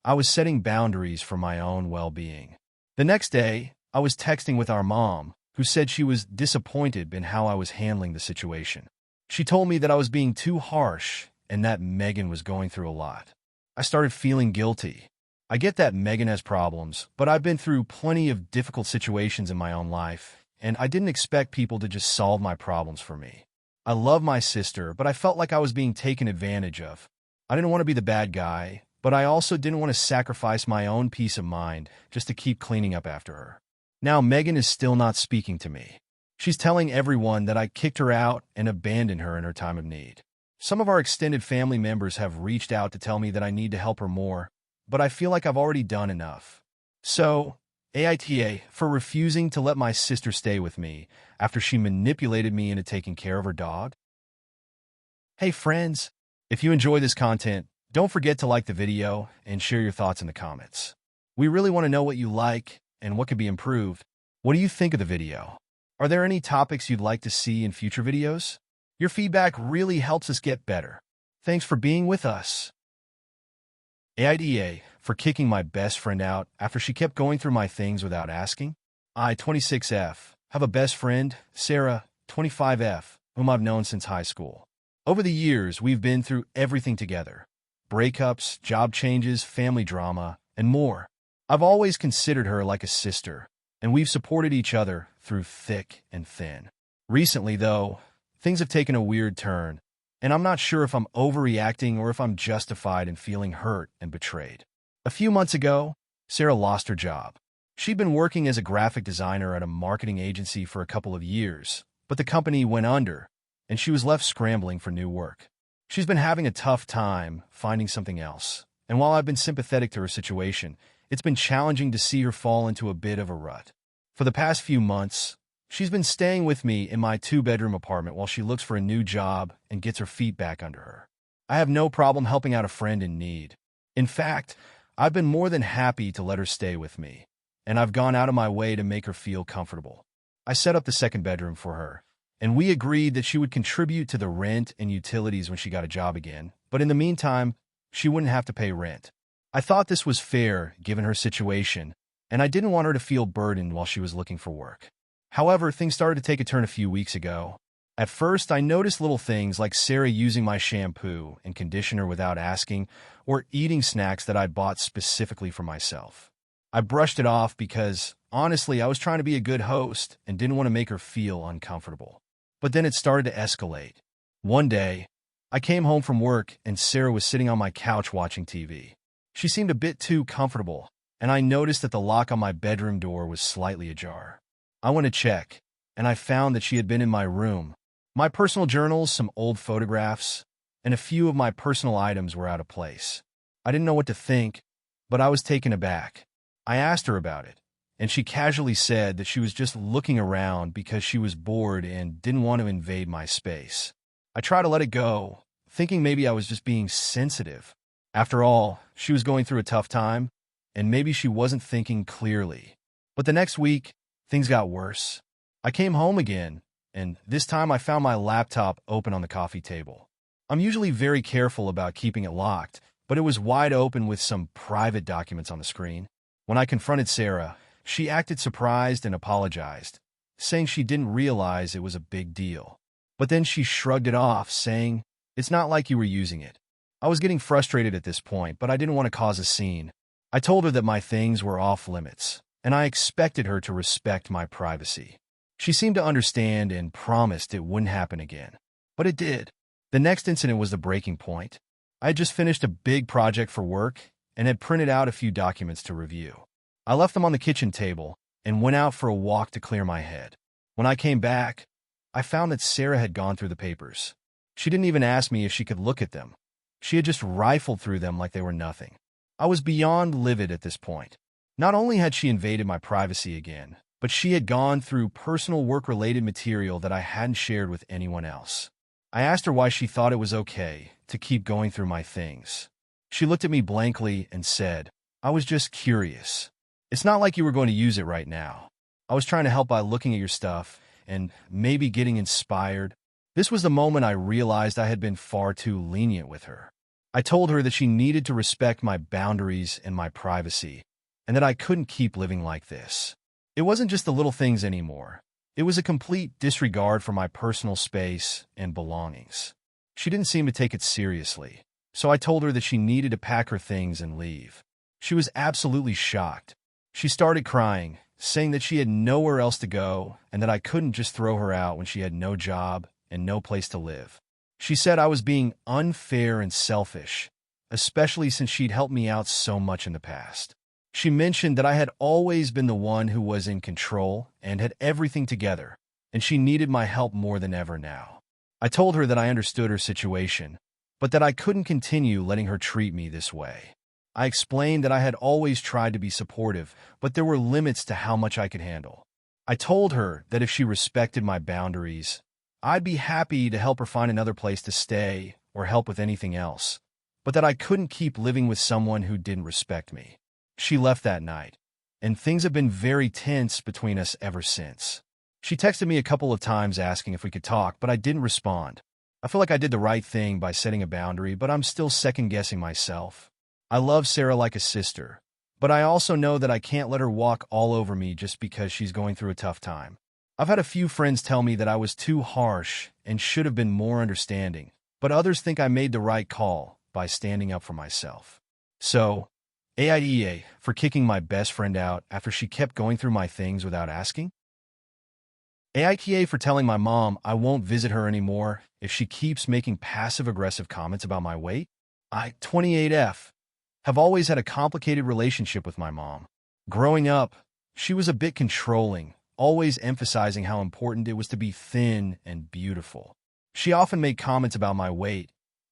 I was setting boundaries for my own well-being. The next day, I was texting with our mom, who said she was disappointed in how I was handling the situation. She told me that I was being too harsh and that Megan was going through a lot. I started feeling guilty. I get that Megan has problems, but I've been through plenty of difficult situations in my own life, and I didn't expect people to just solve my problems for me. I love my sister, but I felt like I was being taken advantage of. I didn't want to be the bad guy, but I also didn't want to sacrifice my own peace of mind just to keep cleaning up after her. Now Megan is still not speaking to me. She's telling everyone that I kicked her out and abandoned her in her time of need. Some of our extended family members have reached out to tell me that I need to help her more, but I feel like I've already done enough. So, AITA for refusing to let my sister stay with me after she manipulated me into taking care of her dog. Hey friends, if you enjoy this content, don't forget to like the video and share your thoughts in the comments. We really want to know what you like and what could be improved. What do you think of the video? Are there any topics you'd like to see in future videos? Your feedback really helps us get better. Thanks for being with us. AITA for kicking my best friend out after she kept going through my things without asking. I, 26F, have a best friend, Sarah, 25F, whom I've known since high school. Over the years, we've been through everything together. Breakups, job changes, family drama, and more. I've always considered her like a sister, and we've supported each other through thick and thin. Recently, though, things have taken a weird turn, and I'm not sure if I'm overreacting or if I'm justified in feeling hurt and betrayed. A few months ago, Sarah lost her job. She'd been working as a graphic designer at a marketing agency for a couple of years, but the company went under, and she was left scrambling for new work. She's been having a tough time finding something else, and while I've been sympathetic to her situation, it's been challenging to see her fall into a bit of a rut. For the past few months, she's been staying with me in my 2-bedroom apartment while she looks for a new job and gets her feet back under her. I have no problem helping out a friend in need. In fact, I've been more than happy to let her stay with me, and I've gone out of my way to make her feel comfortable. I set up the 2nd bedroom for her, and we agreed that she would contribute to the rent and utilities when she got a job again, but in the meantime, she wouldn't have to pay rent. I thought this was fair given her situation, and I didn't want her to feel burdened while she was looking for work. However, things started to take a turn a few weeks ago. At first, I noticed little things like Sarah using my shampoo and conditioner without asking, or eating snacks that I'd bought specifically for myself. I brushed it off because, honestly, I was trying to be a good host and didn't want to make her feel uncomfortable. But then it started to escalate. One day, I came home from work and Sarah was sitting on my couch watching TV. She seemed a bit too comfortable, and I noticed that the lock on my bedroom door was slightly ajar. I went to check, and I found that she had been in my room. My personal journals, some old photographs, and a few of my personal items were out of place. I didn't know what to think, but I was taken aback. I asked her about it, and she casually said that she was just looking around because she was bored and didn't want to invade my space. I tried to let it go, thinking maybe I was just being sensitive. After all, she was going through a tough time, and maybe she wasn't thinking clearly. But the next week, things got worse. I came home again, and this time I found my laptop open on the coffee table. I'm usually very careful about keeping it locked, but it was wide open with some private documents on the screen. When I confronted Sarah, she acted surprised and apologized, saying she didn't realize it was a big deal. But then she shrugged it off, saying, "It's not like you were using it." I was getting frustrated at this point, but I didn't want to cause a scene. I told her that my things were off limits, and I expected her to respect my privacy. She seemed to understand and promised it wouldn't happen again. But it did. The next incident was the breaking point. I had just finished a big project for work and had printed out a few documents to review. I left them on the kitchen table and went out for a walk to clear my head. When I came back, I found that Sarah had gone through the papers. She didn't even ask me if she could look at them. She had just rifled through them like they were nothing. I was beyond livid at this point. Not only had she invaded my privacy again, but she had gone through personal work-related material that I hadn't shared with anyone else. I asked her why she thought it was okay to keep going through my things. She looked at me blankly and said, "I was just curious. It's not like you were going to use it right now. I was trying to help by looking at your stuff and maybe getting inspired." This was the moment I realized I had been far too lenient with her. I told her that she needed to respect my boundaries and my privacy, and that I couldn't keep living like this. It wasn't just the little things anymore. It was a complete disregard for my personal space and belongings. She didn't seem to take it seriously, so I told her that she needed to pack her things and leave. She was absolutely shocked. She started crying, saying that she had nowhere else to go and that I couldn't just throw her out when she had no job and no place to live. She said I was being unfair and selfish, especially since she'd helped me out so much in the past. She mentioned that I had always been the one who was in control and had everything together, and she needed my help more than ever now. I told her that I understood her situation, but that I couldn't continue letting her treat me this way. I explained that I had always tried to be supportive, but there were limits to how much I could handle. I told her that if she respected my boundaries, I'd be happy to help her find another place to stay or help with anything else, but that I couldn't keep living with someone who didn't respect me. She left that night, and things have been very tense between us ever since. She texted me a couple of times asking if we could talk, but I didn't respond. I feel like I did the right thing by setting a boundary, but I'm still second-guessing myself. I love Sarah like a sister, but I also know that I can't let her walk all over me just because she's going through a tough time. I've had a few friends tell me that I was too harsh and should have been more understanding, but others think I made the right call by standing up for myself. So, AITA for kicking my best friend out after she kept going through my things without asking? AITA for telling my mom I won't visit her anymore if she keeps making passive-aggressive comments about my weight? I, 28F, have always had a complicated relationship with my mom. Growing up, she was a bit controlling, always emphasizing how important it was to be thin and beautiful. She often made comments about my weight,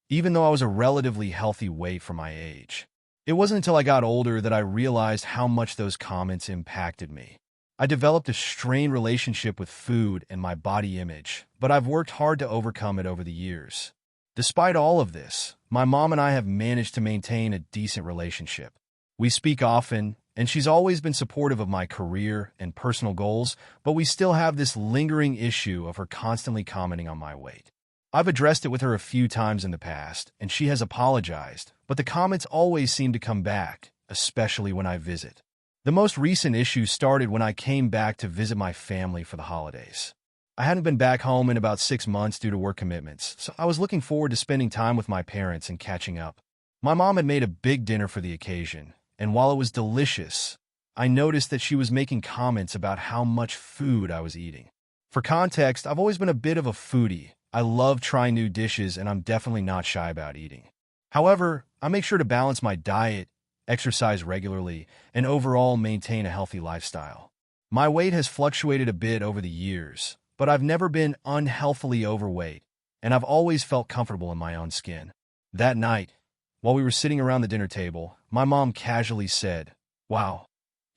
even though I was a relatively healthy weight for my age. It wasn't until I got older that I realized how much those comments impacted me. I developed a strained relationship with food and my body image, but I've worked hard to overcome it over the years. Despite all of this, my mom and I have managed to maintain a decent relationship. We speak often, and she's always been supportive of my career and personal goals, but we still have this lingering issue of her constantly commenting on my weight. I've addressed it with her a few times in the past, and she has apologized, but the comments always seem to come back, especially when I visit. The most recent issue started when I came back to visit my family for the holidays. I hadn't been back home in about 6 months due to work commitments, so I was looking forward to spending time with my parents and catching up. My mom had made a big dinner for the occasion, and while it was delicious, I noticed that she was making comments about how much food I was eating. For context, I've always been a bit of a foodie. I love trying new dishes, and I'm definitely not shy about eating. However, I make sure to balance my diet, exercise regularly, and overall maintain a healthy lifestyle. My weight has fluctuated a bit over the years, but I've never been unhealthily overweight, and I've always felt comfortable in my own skin. That night, while we were sitting around the dinner table, my mom casually said, "Wow,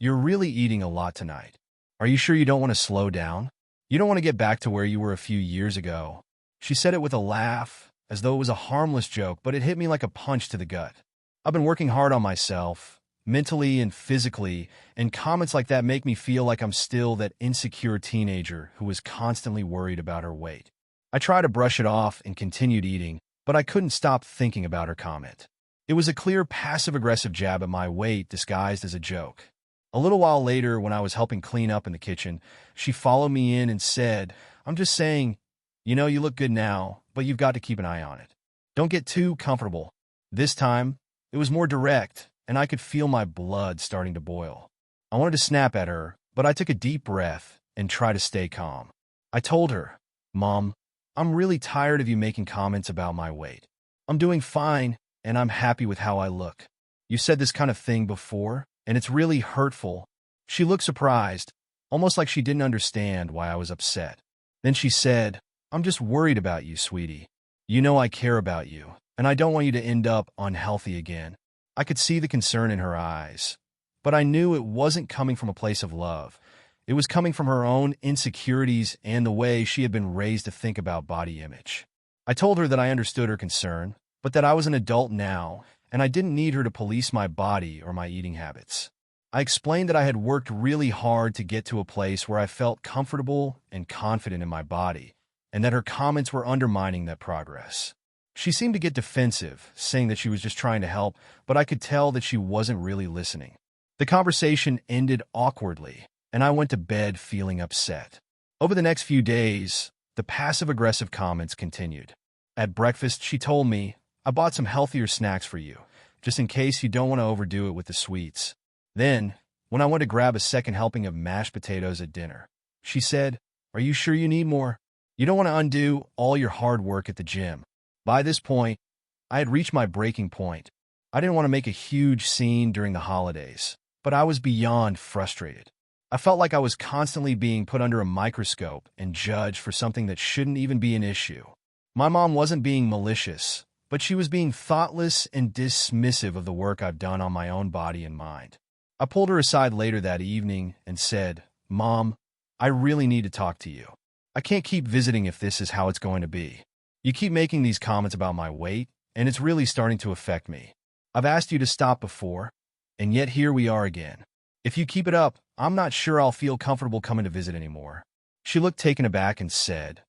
You're really eating a lot tonight. Are you sure you don't want to slow down? You don't want to get back to where you were a few years ago." She said it with a laugh, as though it was a harmless joke, but it hit me like a punch to the gut. I've been working hard on myself, mentally and physically, and comments like that make me feel like I'm still that insecure teenager who was constantly worried about her weight. I tried to brush it off and continued eating, but I couldn't stop thinking about her comment. It was a clear passive-aggressive jab at my weight disguised as a joke. A little while later, when I was helping clean up in the kitchen, she followed me in and said, "I'm just saying, you look good now, but you've got to keep an eye on it. Don't get too comfortable." This time, it was more direct, and I could feel my blood starting to boil. I wanted to snap at her, but I took a deep breath and tried to stay calm. I told her, "Mom, I'm really tired of you making comments about my weight. I'm doing fine, and I'm happy with how I look. You said this kind of thing before, and it's really hurtful." She looked surprised, almost like she didn't understand why I was upset. Then she said, "I'm just worried about you, sweetie. You know I care about you, and I don't want you to end up unhealthy again." I could see the concern in her eyes, but I knew it wasn't coming from a place of love. It was coming from her own insecurities and the way she had been raised to think about body image. I told her that I understood her concern, but that I was an adult now, and I didn't need her to police my body or my eating habits. I explained that I had worked really hard to get to a place where I felt comfortable and confident in my body, and that her comments were undermining that progress. She seemed to get defensive, saying that she was just trying to help, but I could tell that she wasn't really listening. The conversation ended awkwardly, and I went to bed feeling upset. Over the next few days, the passive-aggressive comments continued. At breakfast, she told me, "I bought some healthier snacks for you, just in case you don't want to overdo it with the sweets." Then, when I went to grab a second helping of mashed potatoes at dinner, she said, "Are you sure you need more? You don't want to undo all your hard work at the gym." By this point, I had reached my breaking point. I didn't want to make a huge scene during the holidays, but I was beyond frustrated. I felt like I was constantly being put under a microscope and judged for something that shouldn't even be an issue. My mom wasn't being malicious, but she was being thoughtless and dismissive of the work I've done on my own body and mind. I pulled her aside later that evening and said, "Mom, I really need to talk to you. I can't keep visiting if this is how it's going to be. You keep making these comments about my weight, and it's really starting to affect me. I've asked you to stop before, and yet here we are again. If you keep it up, I'm not sure I'll feel comfortable coming to visit anymore." She looked taken aback and said,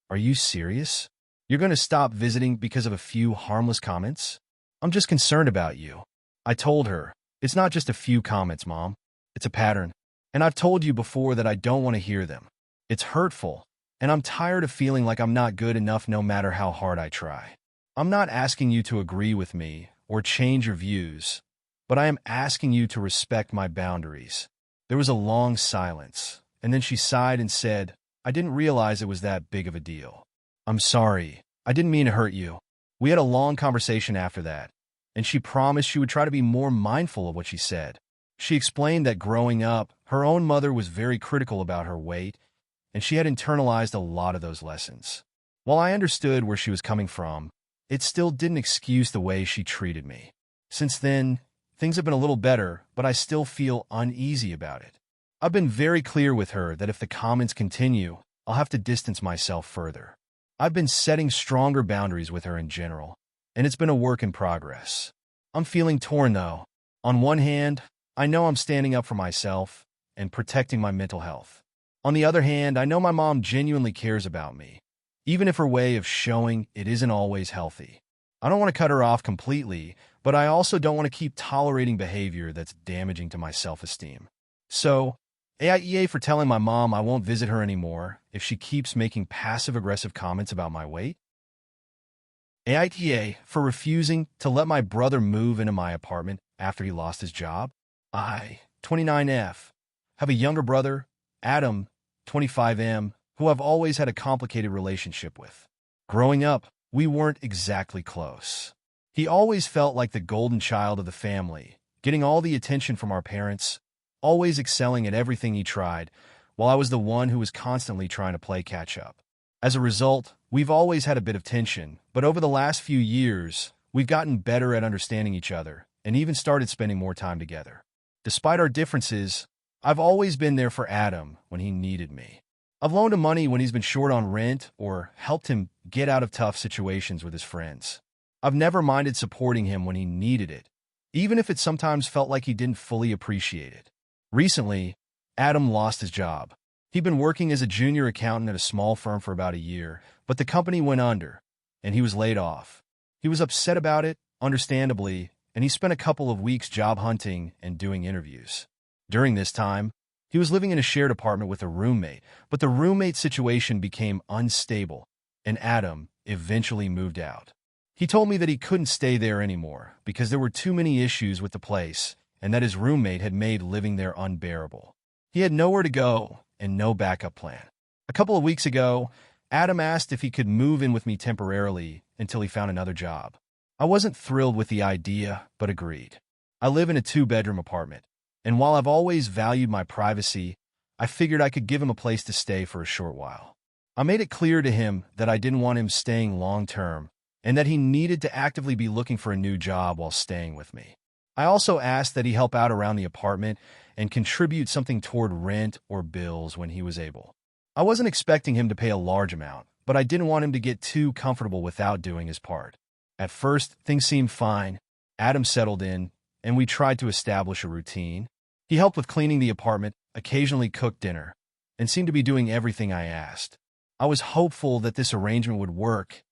"Are you serious? You're going to stop visiting because of a few harmless comments? I'm just concerned about you." I told her, "It's not just a few comments, Mom. It's a pattern. And I've told you before that I don't want to hear them. It's hurtful, and I'm tired of feeling like I'm not good enough no matter how hard I try. I'm not asking you to agree with me or change your views, but I am asking you to respect my boundaries." There was a long silence, and then she sighed and said, "I didn't realize it was that big of a deal. I'm sorry. I didn't mean to hurt you." We had a long conversation after that, and she promised she would try to be more mindful of what she said. She explained that growing up, her own mother was very critical about her weight, and she had internalized a lot of those lessons. While I understood where she was coming from, it still didn't excuse the way she treated me. Since then, things have been a little better, but I still feel uneasy about it. I've been very clear with her that if the comments continue, I'll have to distance myself further. I've been setting stronger boundaries with her in general, and it's been a work in progress. I'm feeling torn, though. On one hand, I know I'm standing up for myself and protecting my mental health. On the other hand, I know my mom genuinely cares about me, even if her way of showing it isn't always healthy. I don't want to cut her off completely, but I also don't want to keep tolerating behavior that's damaging to my self-esteem. So, AITA for telling my mom I won't visit her anymore if she keeps making passive-aggressive comments about my weight. AITA for refusing to let my brother move into my apartment after he lost his job. I, 29F, have a younger brother, Adam, 25M, who I've always had a complicated relationship with. Growing up, we weren't exactly close. He always felt like the golden child of the family, getting all the attention from our parents, always excelling at everything he tried, while I was the one who was constantly trying to play catch-up. As a result, we've always had a bit of tension, but over the last few years, we've gotten better at understanding each other and even started spending more time together. Despite our differences, I've always been there for Adam when he needed me. I've loaned him money when he's been short on rent or helped him get out of tough situations with his friends. I've never minded supporting him when he needed it, even if it sometimes felt like he didn't fully appreciate it. Recently, Adam lost his job. He'd been working as a junior accountant at a small firm for about a year, but the company went under, and he was laid off. He was upset about it, understandably, and he spent a couple of weeks job hunting and doing interviews. During this time, he was living in a shared apartment with a roommate, but the roommate situation became unstable, and Adam eventually moved out. He told me that he couldn't stay there anymore because there were too many issues with the place and that his roommate had made living there unbearable. He had nowhere to go and no backup plan. A couple of weeks ago, Adam asked if he could move in with me temporarily until he found another job. I wasn't thrilled with the idea, but agreed. I live in a 2-bedroom apartment, and while I've always valued my privacy, I figured I could give him a place to stay for a short while. I made it clear to him that I didn't want him staying long-term and that he needed to actively be looking for a new job while staying with me. I also asked that he help out around the apartment and contribute something toward rent or bills when he was able. I wasn't expecting him to pay a large amount, but I didn't want him to get too comfortable without doing his part. At first, things seemed fine. Adam settled in, and we tried to establish a routine. He helped with cleaning the apartment, occasionally cooked dinner, and seemed to be doing everything I asked. I was hopeful that this arrangement would work,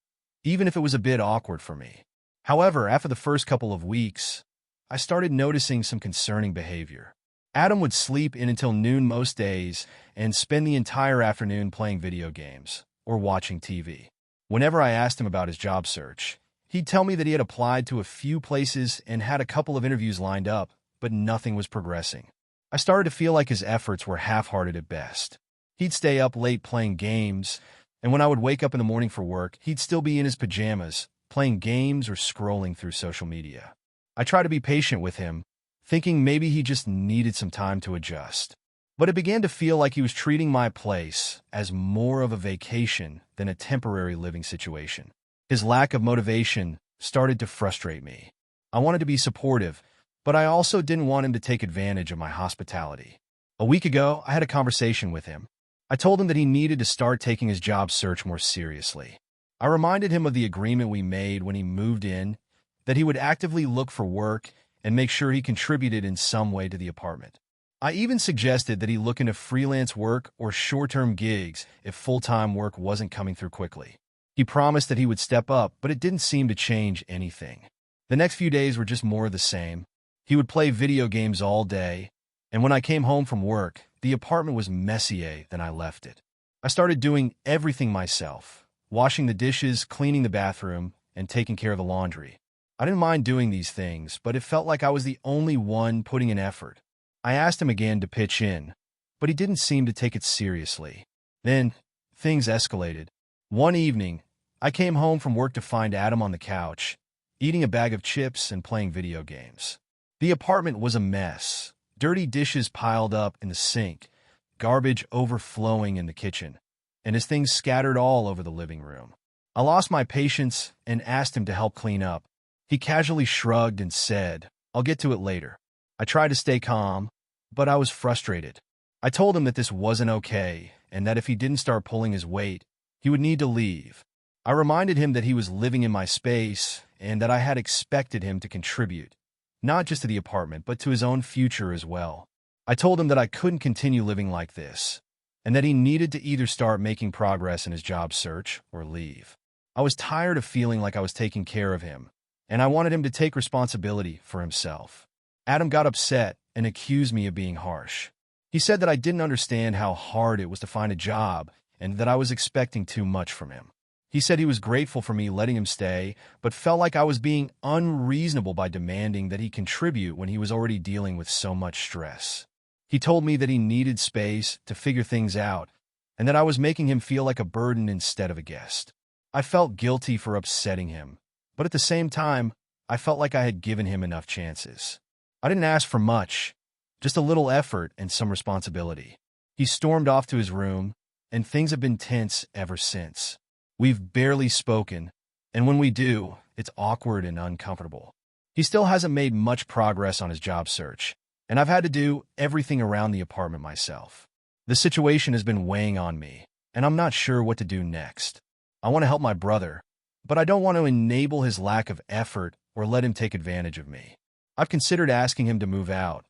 even if it was a bit awkward for me. However, after the first couple of weeks, I started noticing some concerning behavior. Adam would sleep in until noon most days and spend the entire afternoon playing video games or watching TV. Whenever I asked him about his job search, he'd tell me that he had applied to a few places and had a couple of interviews lined up, but nothing was progressing. I started to feel like his efforts were half-hearted at best. He'd stay up late playing games, and when I would wake up in the morning for work, he'd still be in his pajamas, playing games or scrolling through social media. I tried to be patient with him, thinking maybe he just needed some time to adjust. But it began to feel like he was treating my place as more of a vacation than a temporary living situation. His lack of motivation started to frustrate me. I wanted to be supportive, but I also didn't want him to take advantage of my hospitality. A week ago, I had a conversation with him. I told him that he needed to start taking his job search more seriously. I reminded him of the agreement we made when he moved in, that he would actively look for work and make sure he contributed in some way to the apartment. I even suggested that he look into freelance work or short-term gigs if full-time work wasn't coming through quickly. He promised that he would step up, but it didn't seem to change anything. The next few days were just more of the same. He would play video games all day, and when I came home from work, the apartment was messier than I left it. I started doing everything myself, washing the dishes, cleaning the bathroom, and taking care of the laundry. I didn't mind doing these things, but it felt like I was the only one putting in effort. I asked him again to pitch in, but he didn't seem to take it seriously. Then, things escalated. One evening, I came home from work to find Adam on the couch, eating a bag of chips and playing video games. The apartment was a mess. Dirty dishes piled up in the sink, garbage overflowing in the kitchen, and his things scattered all over the living room. I lost my patience and asked him to help clean up. He casually shrugged and said, "I'll get to it later." I tried to stay calm, but I was frustrated. I told him that this wasn't okay and that if he didn't start pulling his weight, he would need to leave. I reminded him that he was living in my space and that I had expected him to contribute, not just to the apartment, but to his own future as well. I told him that I couldn't continue living like this, and that he needed to either start making progress in his job search or leave. I was tired of feeling like I was taking care of him, and I wanted him to take responsibility for himself. Adam got upset and accused me of being harsh. He said that I didn't understand how hard it was to find a job and that I was expecting too much from him. He said he was grateful for me letting him stay, but felt like I was being unreasonable by demanding that he contribute when he was already dealing with so much stress. He told me that he needed space to figure things out, and that I was making him feel like a burden instead of a guest. I felt guilty for upsetting him, but at the same time, I felt like I had given him enough chances. I didn't ask for much, just a little effort and some responsibility. He stormed off to his room, and things have been tense ever since. We've barely spoken, and when we do, it's awkward and uncomfortable. He still hasn't made much progress on his job search, and I've had to do everything around the apartment myself. The situation has been weighing on me, and I'm not sure what to do next. I want to help my brother, but I don't want to enable his lack of effort or let him take advantage of me. I've considered asking him to move out,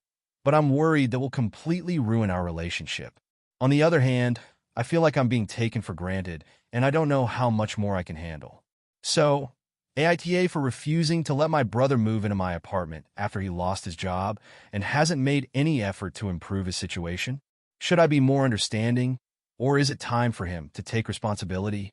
but I'm worried that will completely ruin our relationship. On the other hand, I feel like I'm being taken for granted, and I don't know how much more I can handle. So, AITA for refusing to let my brother move into my apartment after he lost his job and hasn't made any effort to improve his situation? Should I be more understanding, or is it time for him to take responsibility?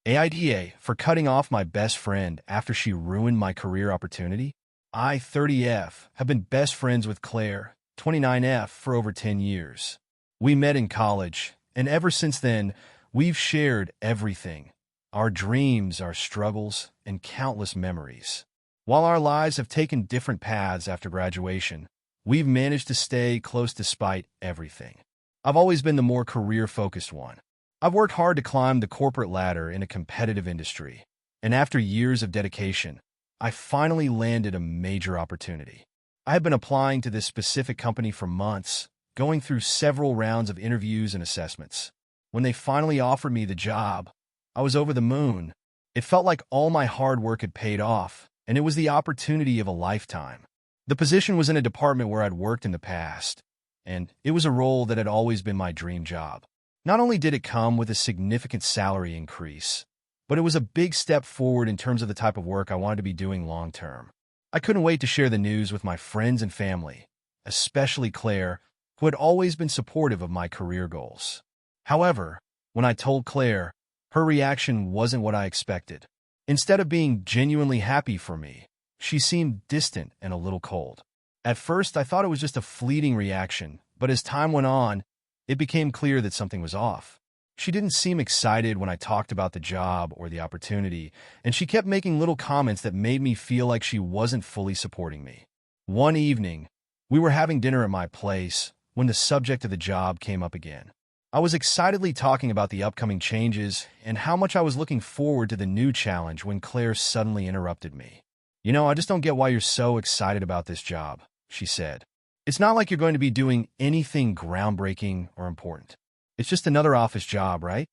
AITA for cutting off my best friend after she ruined my career opportunity? I, 30F, have been best friends with Claire, 29F, for over 10 years. We met in college, and ever since then, we've shared everything. Our dreams, our struggles, and countless memories. While our lives have taken different paths after graduation, we've managed to stay close despite everything. I've always been the more career-focused one. I've worked hard to climb the corporate ladder in a competitive industry, and after years of dedication, I finally landed a major opportunity. I had been applying to this specific company for months, going through several rounds of interviews and assessments. When they finally offered me the job, I was over the moon. It felt like all my hard work had paid off, and it was the opportunity of a lifetime. The position was in a department where I'd worked in the past, and it was a role that had always been my dream job. Not only did it come with a significant salary increase, but it was a big step forward in terms of the type of work I wanted to be doing long-term. I couldn't wait to share the news with my friends and family, especially Claire, who had always been supportive of my career goals. However, when I told Claire, her reaction wasn't what I expected. Instead of being genuinely happy for me, she seemed distant and a little cold. At first, I thought it was just a fleeting reaction, but as time went on, it became clear that something was off. She didn't seem excited when I talked about the job or the opportunity, and she kept making little comments that made me feel like she wasn't fully supporting me. One evening, we were having dinner at my place when the subject of the job came up again. I was excitedly talking about the upcoming changes and how much I was looking forward to the new challenge when Claire suddenly interrupted me. I just don't get why you're so excited about this job," she said. "It's not like you're going to be doing anything groundbreaking or important. It's just another office job, right?"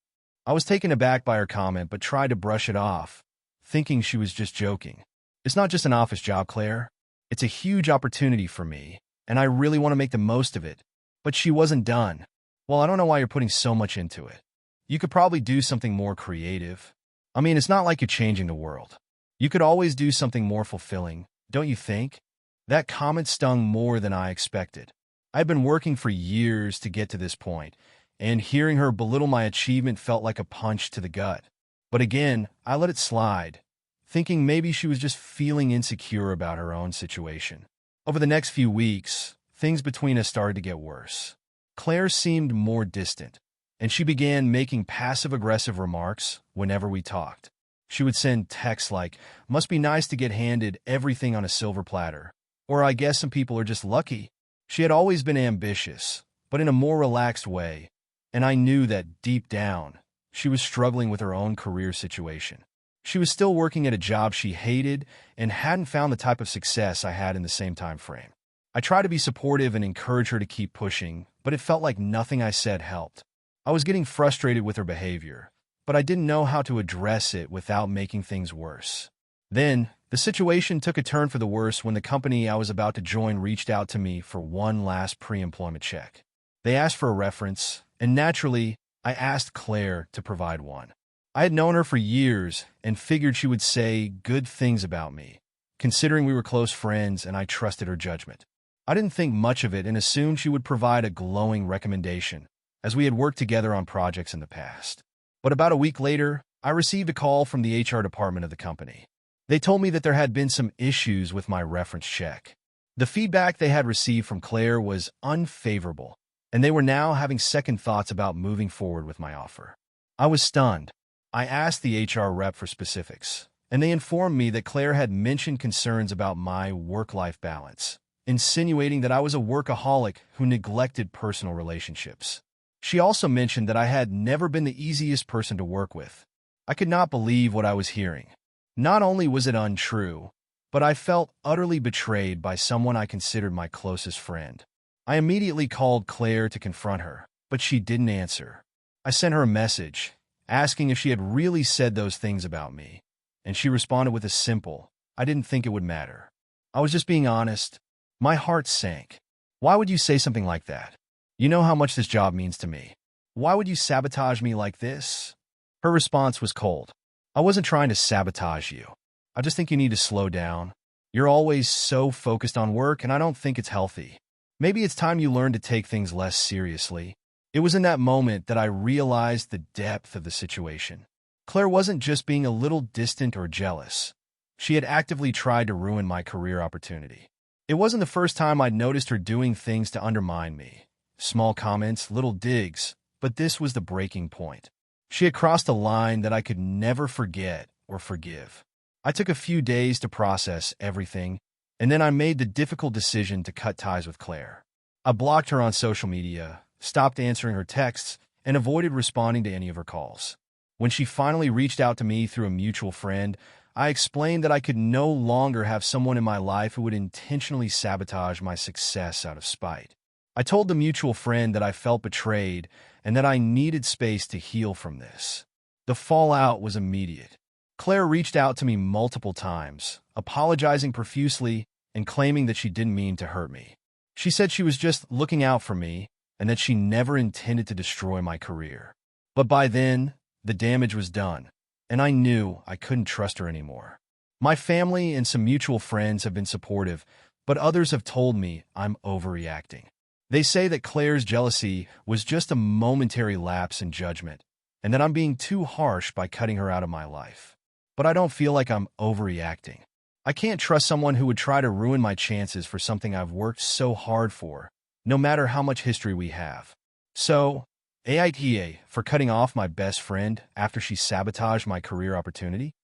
I was taken aback by her comment but tried to brush it off, thinking she was just joking. "It's not just an office job, Claire. It's a huge opportunity for me, and I really want to make the most of it." But she wasn't done. "Well, I don't know why you're putting so much into it. You could probably do something more creative. I mean, it's not like you're changing the world. You could always do something more fulfilling, don't you think?" That comment stung more than I expected. I'd been working for years to get to this point, and hearing her belittle my achievement felt like a punch to the gut. But again, I let it slide, thinking maybe she was just feeling insecure about her own situation. Over the next few weeks, things between us started to get worse. Claire seemed more distant, and she began making passive-aggressive remarks whenever we talked. She would send texts like, "Must be nice to get handed everything on a silver platter," or "I guess some people are just lucky." She had always been ambitious, but in a more relaxed way, and I knew that deep down, she was struggling with her own career situation. She was still working at a job she hated and hadn't found the type of success I had in the same time frame. I tried to be supportive and encourage her to keep pushing, but it felt like nothing I said helped. I was getting frustrated with her behavior, but I didn't know how to address it without making things worse. Then, the situation took a turn for the worse when the company I was about to join reached out to me for one last pre-employment check. They asked for a reference, and naturally, I asked Claire to provide one. I had known her for years and figured she would say good things about me, considering we were close friends and I trusted her judgment. I didn't think much of it and assumed she would provide a glowing recommendation, as we had worked together on projects in the past. But about a week later, I received a call from the HR department of the company. They told me that there had been some issues with my reference check. The feedback they had received from Claire was unfavorable, and they were now having second thoughts about moving forward with my offer. I was stunned. I asked the HR rep for specifics, and they informed me that Claire had mentioned concerns about my work-life balance, insinuating that I was a workaholic who neglected personal relationships. She also mentioned that I had never been the easiest person to work with. I could not believe what I was hearing. Not only was it untrue, but I felt utterly betrayed by someone I considered my closest friend. I immediately called Claire to confront her, but she didn't answer. I sent her a message, asking if she had really said those things about me, and she responded with a simple, "I didn't think it would matter. I was just being honest." My heart sank. Why would you say something like that? You know how much this job means to me. Why would you sabotage me like this? Her response was cold. I wasn't trying to sabotage you. I just think you need to slow down. You're always so focused on work, and I don't think it's healthy. Maybe it's time you learn to take things less seriously. It was in that moment that I realized the depth of the situation. Claire wasn't just being a little distant or jealous. She had actively tried to ruin my career opportunity. It wasn't the first time I'd noticed her doing things to undermine me. Small comments, little digs, but this was the breaking point. She had crossed a line that I could never forget or forgive. I took a few days to process everything, and then I made the difficult decision to cut ties with Claire. I blocked her on social media, stopped answering her texts, and avoided responding to any of her calls. When she finally reached out to me through a mutual friend, I explained that I could no longer have someone in my life who would intentionally sabotage my success out of spite. I told the mutual friend that I felt betrayed and that I needed space to heal from this. The fallout was immediate. Claire reached out to me multiple times, apologizing profusely and claiming that she didn't mean to hurt me. She said she was just looking out for me and that she never intended to destroy my career. But by then, the damage was done, and I knew I couldn't trust her anymore. My family and some mutual friends have been supportive, but others have told me I'm overreacting. They say that Claire's jealousy was just a momentary lapse in judgment, and that I'm being too harsh by cutting her out of my life. But I don't feel like I'm overreacting. I can't trust someone who would try to ruin my chances for something I've worked so hard for, no matter how much history we have. So, AITA for cutting off my best friend after she sabotaged my career opportunity.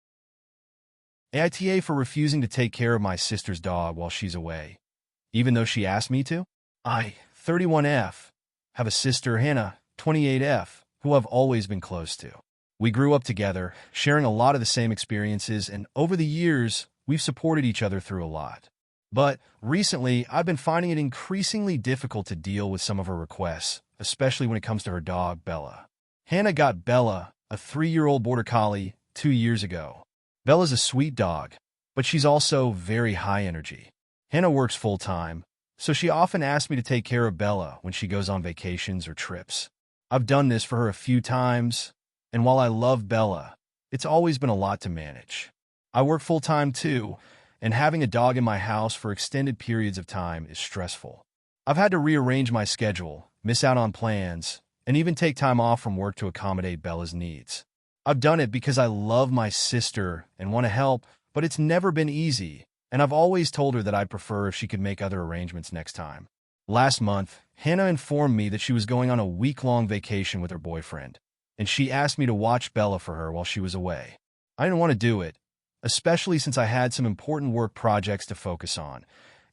AITA for refusing to take care of my sister's dog while she's away, even though she asked me to. I, 31F, have a sister, Hannah, 28F, who I've always been close to. We grew up together, sharing a lot of the same experiences, and over the years, we've supported each other through a lot. But recently, I've been finding it increasingly difficult to deal with some of her requests, especially when it comes to her dog, Bella. Hannah got Bella, a 3-year-old border collie, 2 years ago. Bella's a sweet dog, but she's also very high energy. Hannah works full-time, so she often asks me to take care of Bella when she goes on vacations or trips. I've done this for her a few times, and while I love Bella, it's always been a lot to manage. I work full-time too, and having a dog in my house for extended periods of time is stressful. I've had to rearrange my schedule, miss out on plans, and even take time off from work to accommodate Bella's needs. I've done it because I love my sister and want to help, but it's never been easy, and I've always told her that I'd prefer if she could make other arrangements next time. Last month, Hannah informed me that she was going on a week-long vacation with her boyfriend, and she asked me to watch Bella for her while she was away. I didn't want to do it, especially since I had some important work projects to focus on,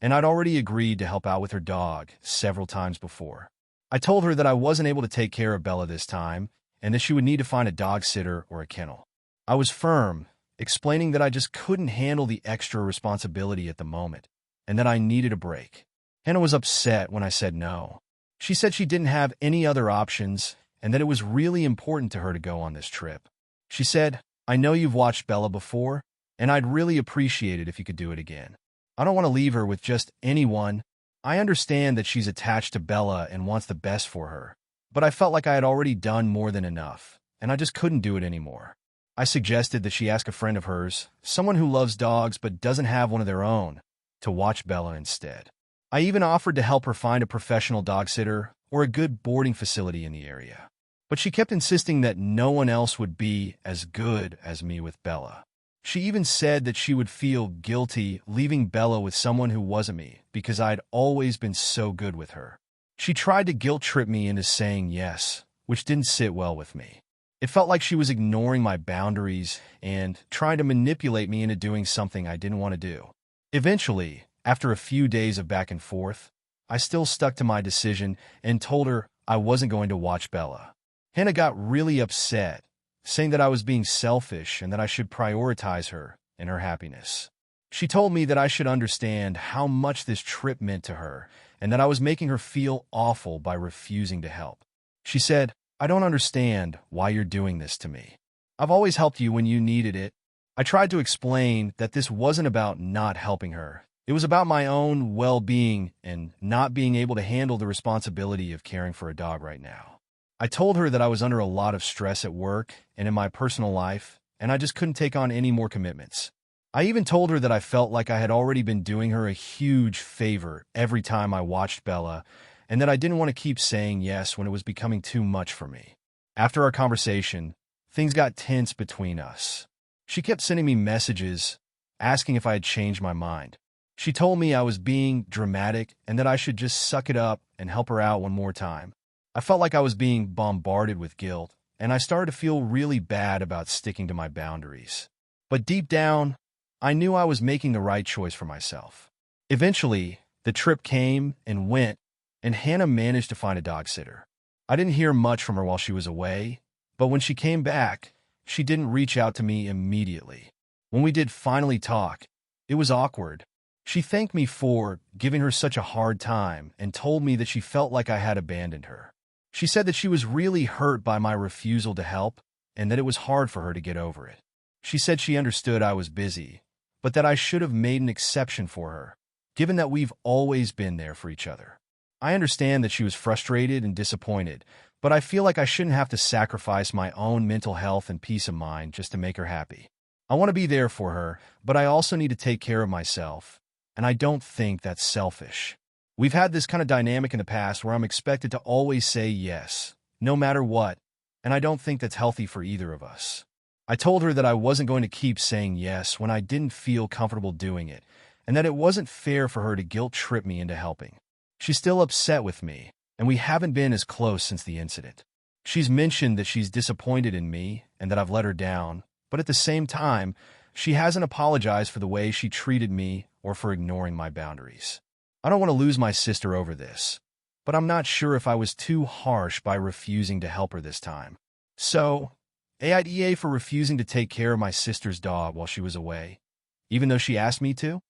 and I'd already agreed to help out with her dog several times before. I told her that I wasn't able to take care of Bella this time, and that she would need to find a dog sitter or a kennel. I was firm, explaining that I just couldn't handle the extra responsibility at the moment, and that I needed a break. Hannah was upset when I said no. She said she didn't have any other options, and that it was really important to her to go on this trip. She said, "I know you've watched Bella before, and I'd really appreciate it if you could do it again. I don't want to leave her with just anyone. I understand that she's attached to Bella and wants the best for her, but I felt like I had already done more than enough, and I just couldn't do it anymore." I suggested that she ask a friend of hers, someone who loves dogs but doesn't have one of their own, to watch Bella instead. I even offered to help her find a professional dog sitter or a good boarding facility in the area. But she kept insisting that no one else would be as good as me with Bella. She even said that she would feel guilty leaving Bella with someone who wasn't me because I'd always been so good with her. She tried to guilt-trip me into saying yes, which didn't sit well with me. It felt like she was ignoring my boundaries and trying to manipulate me into doing something I didn't want to do. Eventually, after a few days of back and forth, I still stuck to my decision and told her I wasn't going to watch Bella. Hannah got really upset, saying that I was being selfish and that I should prioritize her and her happiness. She told me that I should understand how much this trip meant to her and that I was making her feel awful by refusing to help. She said, "I don't understand why you're doing this to me. I've always helped you when you needed it." I tried to explain that this wasn't about not helping her. It was about my own well-being and not being able to handle the responsibility of caring for a dog right now. I told her that I was under a lot of stress at work and in my personal life, and I just couldn't take on any more commitments. I even told her that I felt like I had already been doing her a huge favor every time I watched Bella, and that I didn't want to keep saying yes when it was becoming too much for me. After our conversation, things got tense between us. She kept sending me messages, asking if I had changed my mind. She told me I was being dramatic and that I should just suck it up and help her out one more time. I felt like I was being bombarded with guilt, and I started to feel really bad about sticking to my boundaries. But deep down, I knew I was making the right choice for myself. Eventually, the trip came and went, and Hannah managed to find a dog sitter. I didn't hear much from her while she was away, but when she came back, she didn't reach out to me immediately. When we did finally talk, it was awkward. She thanked me for giving her such a hard time and told me that she felt like I had abandoned her. She said that she was really hurt by my refusal to help and that it was hard for her to get over it. She said she understood I was busy, but that I should have made an exception for her, given that we've always been there for each other. I understand that she was frustrated and disappointed, but I feel like I shouldn't have to sacrifice my own mental health and peace of mind just to make her happy. I want to be there for her, but I also need to take care of myself, and I don't think that's selfish. We've had this kind of dynamic in the past where I'm expected to always say yes, no matter what, and I don't think that's healthy for either of us. I told her that I wasn't going to keep saying yes when I didn't feel comfortable doing it, and that it wasn't fair for her to guilt-trip me into helping. She's still upset with me, and we haven't been as close since the incident. She's mentioned that she's disappointed in me and that I've let her down, but at the same time, she hasn't apologized for the way she treated me or for ignoring my boundaries. I don't want to lose my sister over this, but I'm not sure if I was too harsh by refusing to help her this time. So, AITA for refusing to take care of my sister's dog while she was away, even though she asked me to?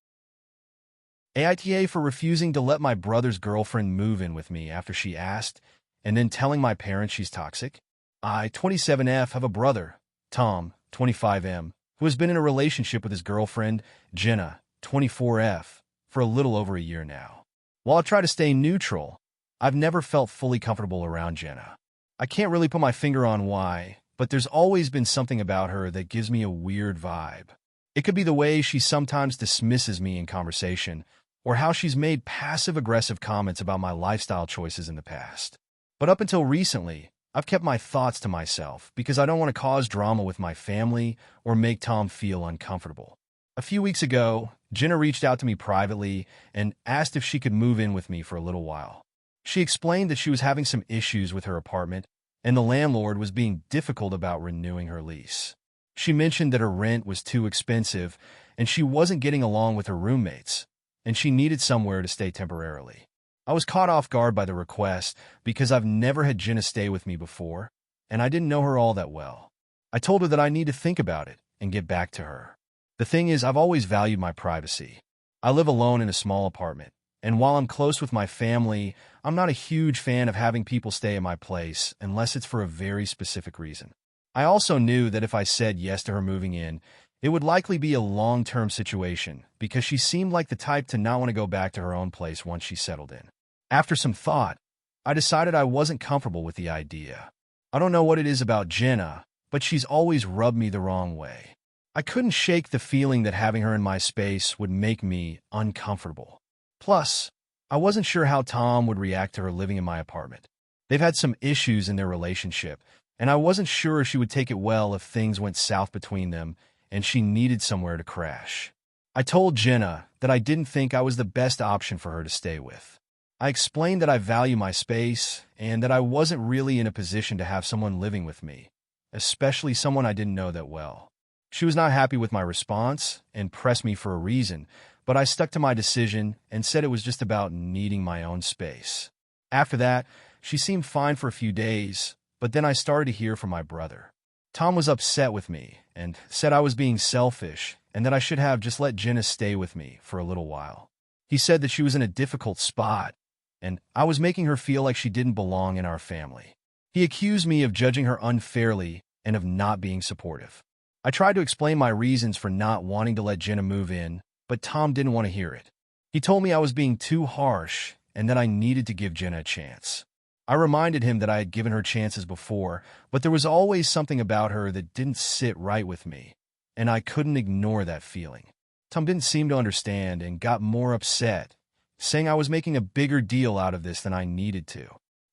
AITA for refusing to let my brother's girlfriend move in with me after she asked, and then telling my parents she's toxic? I, 27F, have a brother, Tom, 25M, who has been in a relationship with his girlfriend, Jenna, 24F, for a little over a year now. While I try to stay neutral, I've never felt fully comfortable around Jenna. I can't really put my finger on why, but there's always been something about her that gives me a weird vibe. It could be the way she sometimes dismisses me in conversation, or how she's made passive-aggressive comments about my lifestyle choices in the past. But up until recently, I've kept my thoughts to myself because I don't want to cause drama with my family or make Tom feel uncomfortable. A few weeks ago, Jenna reached out to me privately and asked if she could move in with me for a little while. She explained that she was having some issues with her apartment, and the landlord was being difficult about renewing her lease. She mentioned that her rent was too expensive, and she wasn't getting along with her roommates, and she needed somewhere to stay temporarily. I was caught off guard by the request because I've never had Jenna stay with me before, and I didn't know her all that well. I told her that I need to think about it and get back to her. The thing is, I've always valued my privacy. I live alone in a small apartment, and while I'm close with my family, I'm not a huge fan of having people stay at my place unless it's for a very specific reason. I also knew that if I said yes to her moving in, it would likely be a long-term situation because she seemed like the type to not want to go back to her own place once she settled in. After some thought, I decided I wasn't comfortable with the idea. I don't know what it is about Jenna, but she's always rubbed me the wrong way. I couldn't shake the feeling that having her in my space would make me uncomfortable. Plus, I wasn't sure how Tom would react to her living in my apartment. They've had some issues in their relationship, and I wasn't sure she would take it well if things went south between them and she needed somewhere to crash. I told Jenna that I didn't think I was the best option for her to stay with. I explained that I value my space and that I wasn't really in a position to have someone living with me, especially someone I didn't know that well. She was not happy with my response and pressed me for a reason, but I stuck to my decision and said it was just about needing my own space. After that, she seemed fine for a few days, but then I started to hear from my brother. Tom was upset with me and said I was being selfish and that I should have just let Jenna stay with me for a little while. He said that she was in a difficult spot and I was making her feel like she didn't belong in our family. He accused me of judging her unfairly and of not being supportive. I tried to explain my reasons for not wanting to let Jenna move in, but Tom didn't want to hear it. He told me I was being too harsh and that I needed to give Jenna a chance. I reminded him that I had given her chances before, but there was always something about her that didn't sit right with me, and I couldn't ignore that feeling. Tom didn't seem to understand and got more upset, saying I was making a bigger deal out of this than I needed to.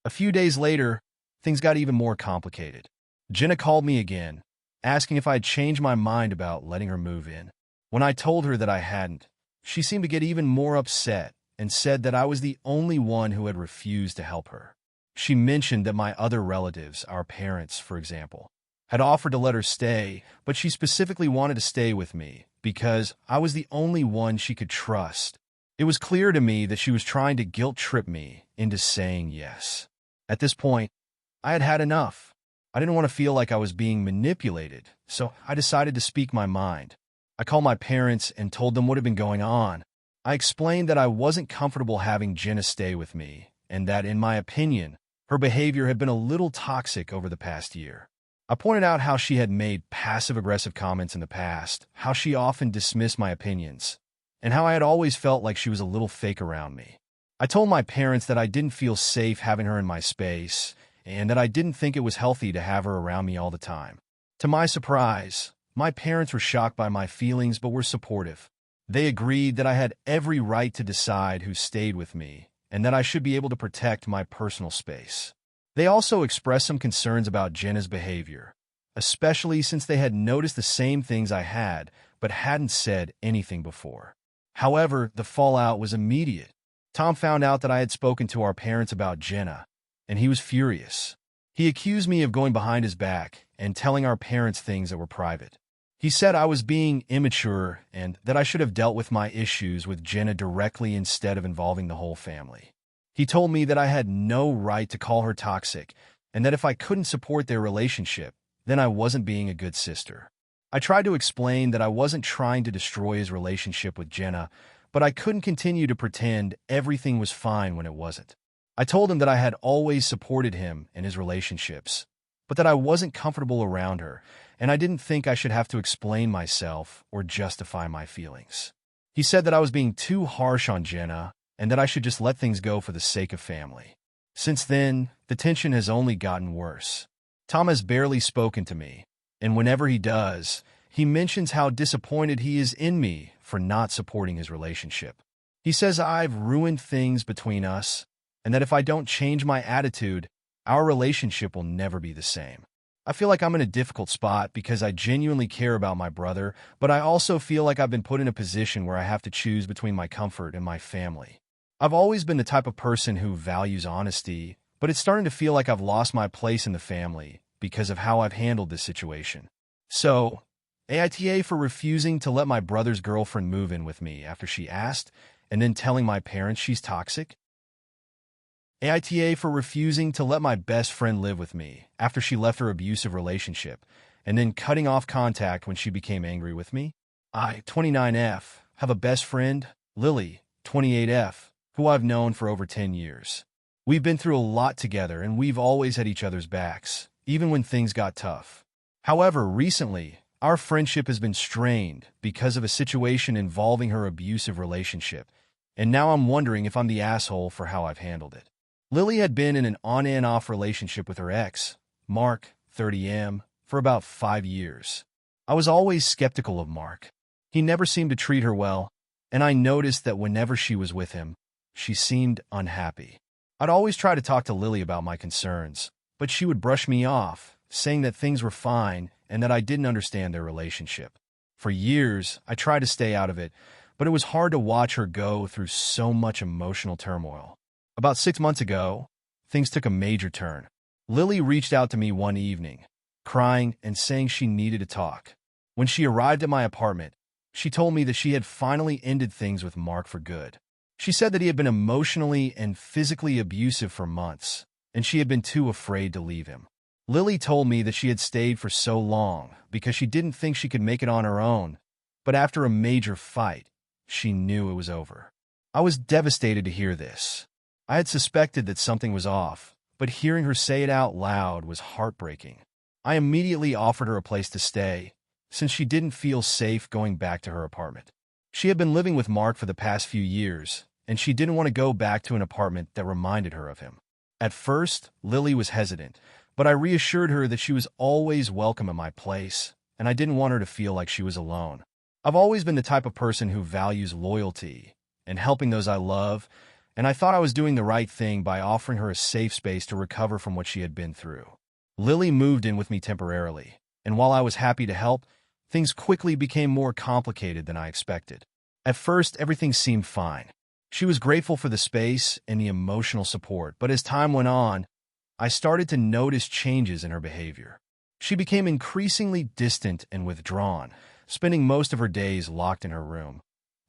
A few days later, things got even more complicated. Jenna called me again, asking if I had changed my mind about letting her move in. When I told her that I hadn't, she seemed to get even more upset and said that I was the only one who had refused to help her. She mentioned that my other relatives, our parents, for example, had offered to let her stay, but she specifically wanted to stay with me because I was the only one she could trust. It was clear to me that she was trying to guilt-trip me into saying yes. At this point, I had had enough. I didn't want to feel like I was being manipulated, so I decided to speak my mind. I called my parents and told them what had been going on. I explained that I wasn't comfortable having Jenna stay with me, and that, in my opinion, her behavior had been a little toxic over the past year. I pointed out how she had made passive-aggressive comments in the past, how she often dismissed my opinions, and how I had always felt like she was a little fake around me. I told my parents that I didn't feel safe having her in my space, and that I didn't think it was healthy to have her around me all the time. To my surprise, my parents were shocked by my feelings but were supportive. They agreed that I had every right to decide who stayed with me, and that I should be able to protect my personal space. They also expressed some concerns about Jenna's behavior, especially since they had noticed the same things I had, but hadn't said anything before. However, the fallout was immediate. Tom found out that I had spoken to our parents about Jenna, and he was furious. He accused me of going behind his back and telling our parents things that were private. He said I was being immature and that I should have dealt with my issues with Jenna directly instead of involving the whole family. He told me that I had no right to call her toxic and that if I couldn't support their relationship, then I wasn't being a good sister. I tried to explain that I wasn't trying to destroy his relationship with Jenna, but I couldn't continue to pretend everything was fine when it wasn't. I told him that I had always supported him in his relationships, but that I wasn't comfortable around her, and I didn't think I should have to explain myself or justify my feelings. He said that I was being too harsh on Jenna and that I should just let things go for the sake of family. Since then, the tension has only gotten worse. Tom has barely spoken to me, and whenever he does, he mentions how disappointed he is in me for not supporting his relationship. He says I've ruined things between us, and that if I don't change my attitude, our relationship will never be the same. I feel like I'm in a difficult spot because I genuinely care about my brother, but I also feel like I've been put in a position where I have to choose between my comfort and my family. I've always been the type of person who values honesty, but it's starting to feel like I've lost my place in the family because of how I've handled this situation. So, AITA for refusing to let my brother's girlfriend move in with me after she asked, and then telling my parents she's toxic. AITA for refusing to let my best friend live with me after she left her abusive relationship, and then cutting off contact when she became angry with me. I, 29F, have a best friend, Lily, 28F, who I've known for over 10 years. We've been through a lot together and we've always had each other's backs, even when things got tough. However, recently, our friendship has been strained because of a situation involving her abusive relationship, and now I'm wondering if I'm the asshole for how I've handled it. Lily had been in an on-and-off relationship with her ex, Mark, 30M, for about 5 years. I was always skeptical of Mark. He never seemed to treat her well, and I noticed that whenever she was with him, she seemed unhappy. I'd always try to talk to Lily about my concerns, but she would brush me off, saying that things were fine and that I didn't understand their relationship. For years, I tried to stay out of it, but it was hard to watch her go through so much emotional turmoil. About 6 months ago, things took a major turn. Lily reached out to me one evening, crying and saying she needed to talk. When she arrived at my apartment, she told me that she had finally ended things with Mark for good. She said that he had been emotionally and physically abusive for months, and she had been too afraid to leave him. Lily told me that she had stayed for so long because she didn't think she could make it on her own, but after a major fight, she knew it was over. I was devastated to hear this. I had suspected that something was off, but hearing her say it out loud was heartbreaking. I immediately offered her a place to stay, since she didn't feel safe going back to her apartment. She had been living with Mark for the past few years, and she didn't want to go back to an apartment that reminded her of him. At first, Lily was hesitant, but I reassured her that she was always welcome at my place, and I didn't want her to feel like she was alone. I've always been the type of person who values loyalty and helping those I love, and I thought I was doing the right thing by offering her a safe space to recover from what she had been through. Lily moved in with me temporarily, and while I was happy to help, things quickly became more complicated than I expected. At first, everything seemed fine. She was grateful for the space and the emotional support, but as time went on, I started to notice changes in her behavior. She became increasingly distant and withdrawn, spending most of her days locked in her room,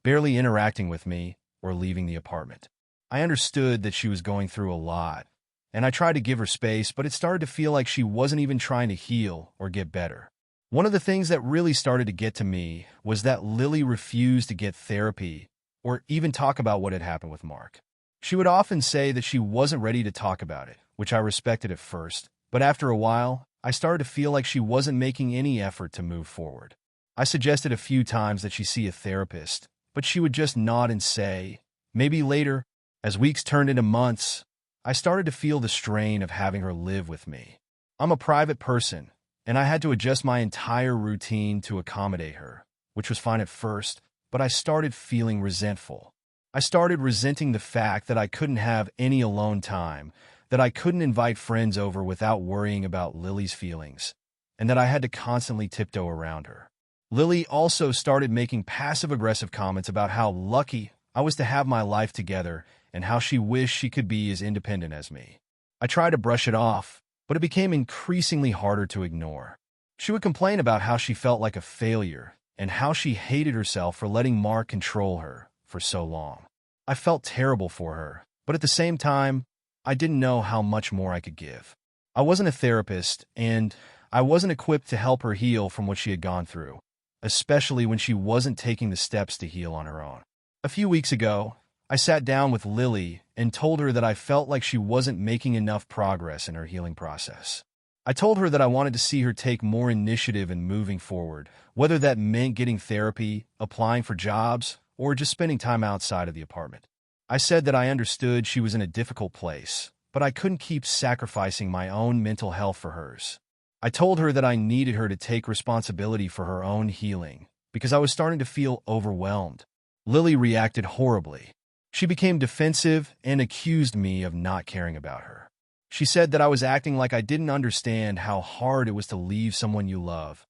barely interacting with me or leaving the apartment. I understood that she was going through a lot, and I tried to give her space, but it started to feel like she wasn't even trying to heal or get better. One of the things that really started to get to me was that Lily refused to get therapy or even talk about what had happened with Mark. She would often say that she wasn't ready to talk about it, which I respected at first, but after a while, I started to feel like she wasn't making any effort to move forward. I suggested a few times that she see a therapist, but she would just nod and say, maybe later. As weeks turned into months, I started to feel the strain of having her live with me. I'm a private person, and I had to adjust my entire routine to accommodate her, which was fine at first, but I started feeling resentful. I started resenting the fact that I couldn't have any alone time, that I couldn't invite friends over without worrying about Lily's feelings, and that I had to constantly tiptoe around her. Lily also started making passive-aggressive comments about how lucky I was to have my life together and how she wished she could be as independent as me. I tried to brush it off, but it became increasingly harder to ignore. She would complain about how she felt like a failure and how she hated herself for letting Mark control her for so long. I felt terrible for her, but at the same time, I didn't know how much more I could give. I wasn't a therapist, and I wasn't equipped to help her heal from what she had gone through, especially when she wasn't taking the steps to heal on her own. A few weeks ago, I sat down with Lily and told her that I felt like she wasn't making enough progress in her healing process. I told her that I wanted to see her take more initiative in moving forward, whether that meant getting therapy, applying for jobs, or just spending time outside of the apartment. I said that I understood she was in a difficult place, but I couldn't keep sacrificing my own mental health for hers. I told her that I needed her to take responsibility for her own healing because I was starting to feel overwhelmed. Lily reacted horribly. She became defensive and accused me of not caring about her. She said that I was acting like I didn't understand how hard it was to leave someone you love,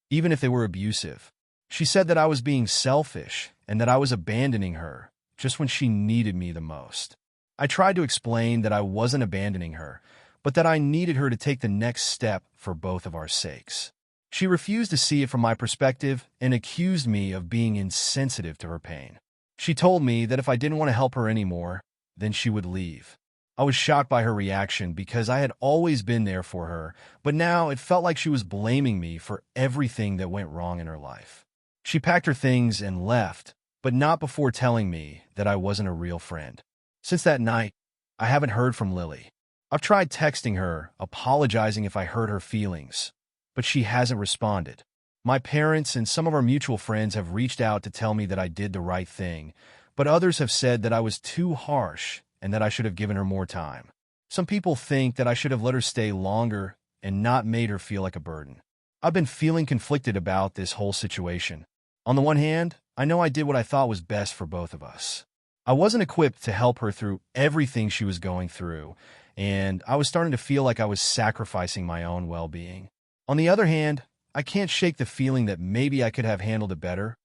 even if they were abusive. She said that I was being selfish and that I was abandoning her just when she needed me the most. I tried to explain that I wasn't abandoning her, but that I needed her to take the next step for both of our sakes. She refused to see it from my perspective and accused me of being insensitive to her pain. She told me that if I didn't want to help her anymore, then she would leave. I was shocked by her reaction because I had always been there for her, but now it felt like she was blaming me for everything that went wrong in her life. She packed her things and left, but not before telling me that I wasn't a real friend. Since that night, I haven't heard from Lily. I've tried texting her, apologizing if I hurt her feelings, but she hasn't responded. My parents and some of our mutual friends have reached out to tell me that I did the right thing, but others have said that I was too harsh and that I should have given her more time. Some people think that I should have let her stay longer and not made her feel like a burden. I've been feeling conflicted about this whole situation. On the one hand, I know I did what I thought was best for both of us. I wasn't equipped to help her through everything she was going through, and I was starting to feel like I was sacrificing my own well-being. On the other hand, I can't shake the feeling that maybe I could have handled it better,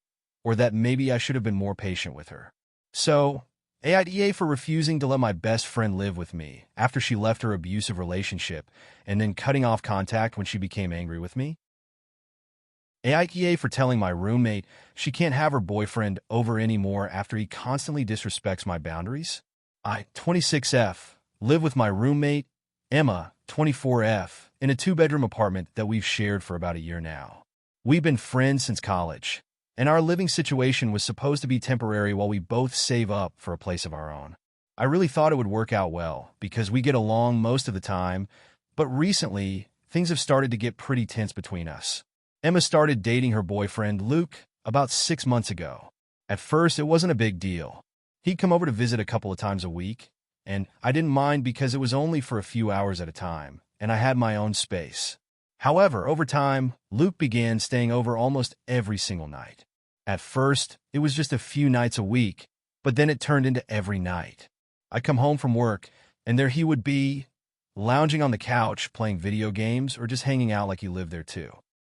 or that maybe I should have been more patient with her. So, AITA for refusing to let my best friend live with me after she left her abusive relationship and then cutting off contact when she became angry with me. AITA for telling my roommate she can't have her boyfriend over anymore after he constantly disrespects my boundaries. I, 26F, live with my roommate, Emma, 24F, in a two-bedroom apartment that we've shared for about a year now. We've been friends since college, and our living situation was supposed to be temporary while we both save up for a place of our own. I really thought it would work out well, because we get along most of the time, but recently, things have started to get pretty tense between us. Emma started dating her boyfriend, Luke, about 6 months ago. At first, it wasn't a big deal. He'd come over to visit a couple of times a week, and I didn't mind because it was only for a few hours at a time, and I had my own space. However, over time, Luke began staying over almost every single night. At first, it was just a few nights a week, but then it turned into every night. I'd come home from work, and there he would be, lounging on the couch, playing video games, or just hanging out like he lived there too.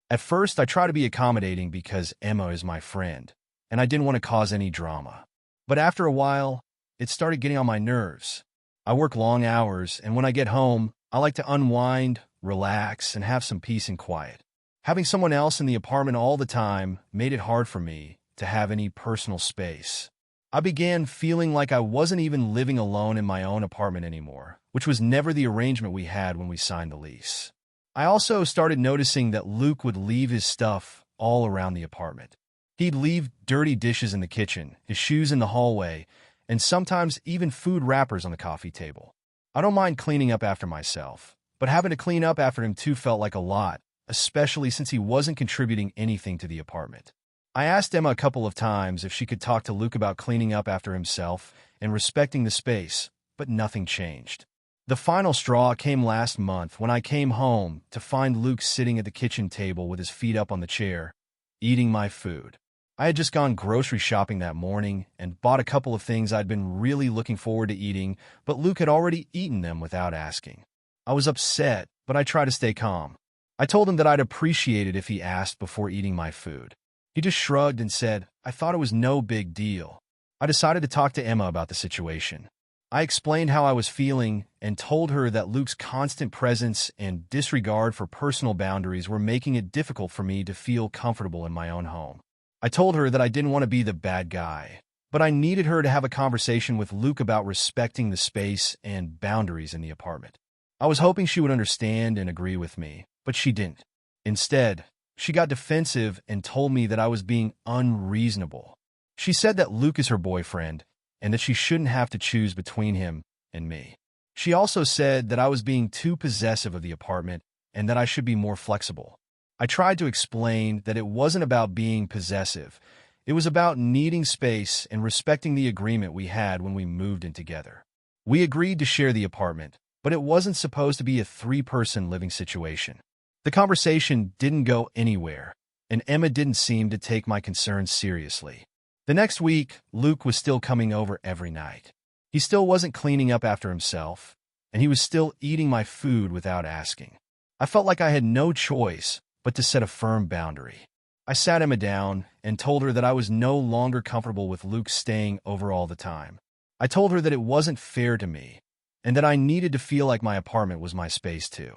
At first, I tried to be accommodating because Emma is my friend, and I didn't want to cause any drama. But after a while, it started getting on my nerves. I work long hours, and when I get home, I like to unwind, relax, and have some peace and quiet. Having someone else in the apartment all the time made it hard for me to have any personal space. I began feeling like I wasn't even living alone in my own apartment anymore, which was never the arrangement we had when we signed the lease. I also started noticing that Luke would leave his stuff all around the apartment. He'd leave dirty dishes in the kitchen, his shoes in the hallway, and sometimes even food wrappers on the coffee table. I don't mind cleaning up after myself, but having to clean up after him too felt like a lot, especially since he wasn't contributing anything to the apartment. I asked Emma a couple of times if she could talk to Luke about cleaning up after himself and respecting the space, but nothing changed. The final straw came last month when I came home to find Luke sitting at the kitchen table with his feet up on the chair, eating my food. I had just gone grocery shopping that morning and bought a couple of things I'd been really looking forward to eating, but Luke had already eaten them without asking. I was upset, but I tried to stay calm. I told him that I'd appreciate it if he asked before eating my food. He just shrugged and said, I thought it was no big deal. I decided to talk to Emma about the situation. I explained how I was feeling and told her that Luke's constant presence and disregard for personal boundaries were making it difficult for me to feel comfortable in my own home. I told her that I didn't want to be the bad guy, but I needed her to have a conversation with Luke about respecting the space and boundaries in the apartment. I was hoping she would understand and agree with me, but she didn't. Instead, she got defensive and told me that I was being unreasonable. She said that Luke is her boyfriend and that she shouldn't have to choose between him and me. She also said that I was being too possessive of the apartment and that I should be more flexible. I tried to explain that it wasn't about being possessive. It was about needing space and respecting the agreement we had when we moved in together. We agreed to share the apartment, but it wasn't supposed to be a three-person living situation. The conversation didn't go anywhere, and Emma didn't seem to take my concerns seriously. The next week, Luke was still coming over every night. He still wasn't cleaning up after himself, and he was still eating my food without asking. I felt like I had no choice but to set a firm boundary. I sat Emma down and told her that I was no longer comfortable with Luke staying over all the time. I told her that it wasn't fair to me, and that I needed to feel like my apartment was my space too.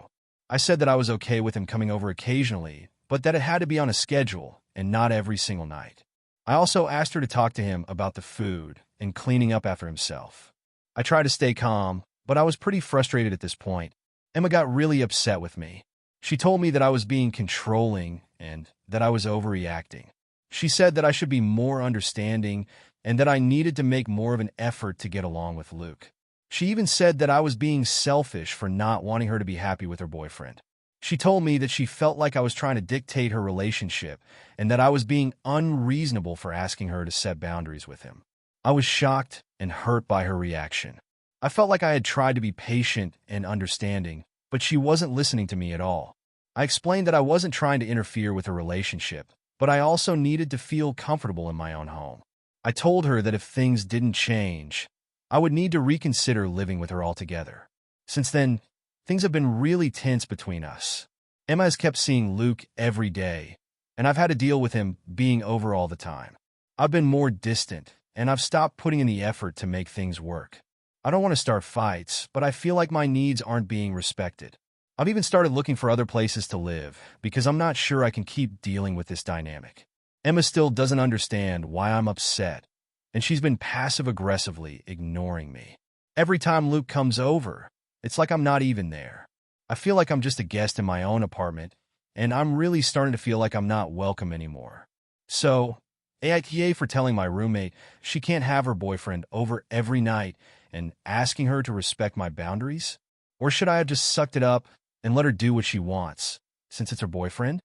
I said that I was okay with him coming over occasionally, but that it had to be on a schedule and not every single night. I also asked her to talk to him about the food and cleaning up after himself. I tried to stay calm, but I was pretty frustrated at this point. Emma got really upset with me. She told me that I was being controlling and that I was overreacting. She said that I should be more understanding and that I needed to make more of an effort to get along with Luke. She even said that I was being selfish for not wanting her to be happy with her boyfriend. She told me that she felt like I was trying to dictate her relationship and that I was being unreasonable for asking her to set boundaries with him. I was shocked and hurt by her reaction. I felt like I had tried to be patient and understanding, but she wasn't listening to me at all. I explained that I wasn't trying to interfere with her relationship, but I also needed to feel comfortable in my own home. I told her that if things didn't change, I would need to reconsider living with her altogether. Since then, things have been really tense between us. Emma has kept seeing Luke every day, and I've had to deal with him being over all the time. I've been more distant, and I've stopped putting in the effort to make things work. I don't want to start fights, but I feel like my needs aren't being respected. I've even started looking for other places to live because I'm not sure I can keep dealing with this dynamic. Emma still doesn't understand why I'm upset, and she's been passive-aggressively ignoring me. Every time Luke comes over, it's like I'm not even there. I feel like I'm just a guest in my own apartment, and I'm really starting to feel like I'm not welcome anymore. So, AITA for telling my roommate she can't have her boyfriend over every night and asking her to respect my boundaries? Or should I have just sucked it up and let her do what she wants, since it's her boyfriend?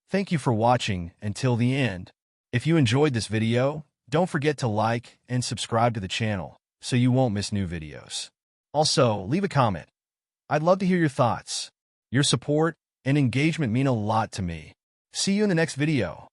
Thank you for watching until the end. If you enjoyed this video, don't forget to like and subscribe to the channel so you won't miss new videos. Also, leave a comment. I'd love to hear your thoughts. Your support and engagement mean a lot to me. See you in the next video.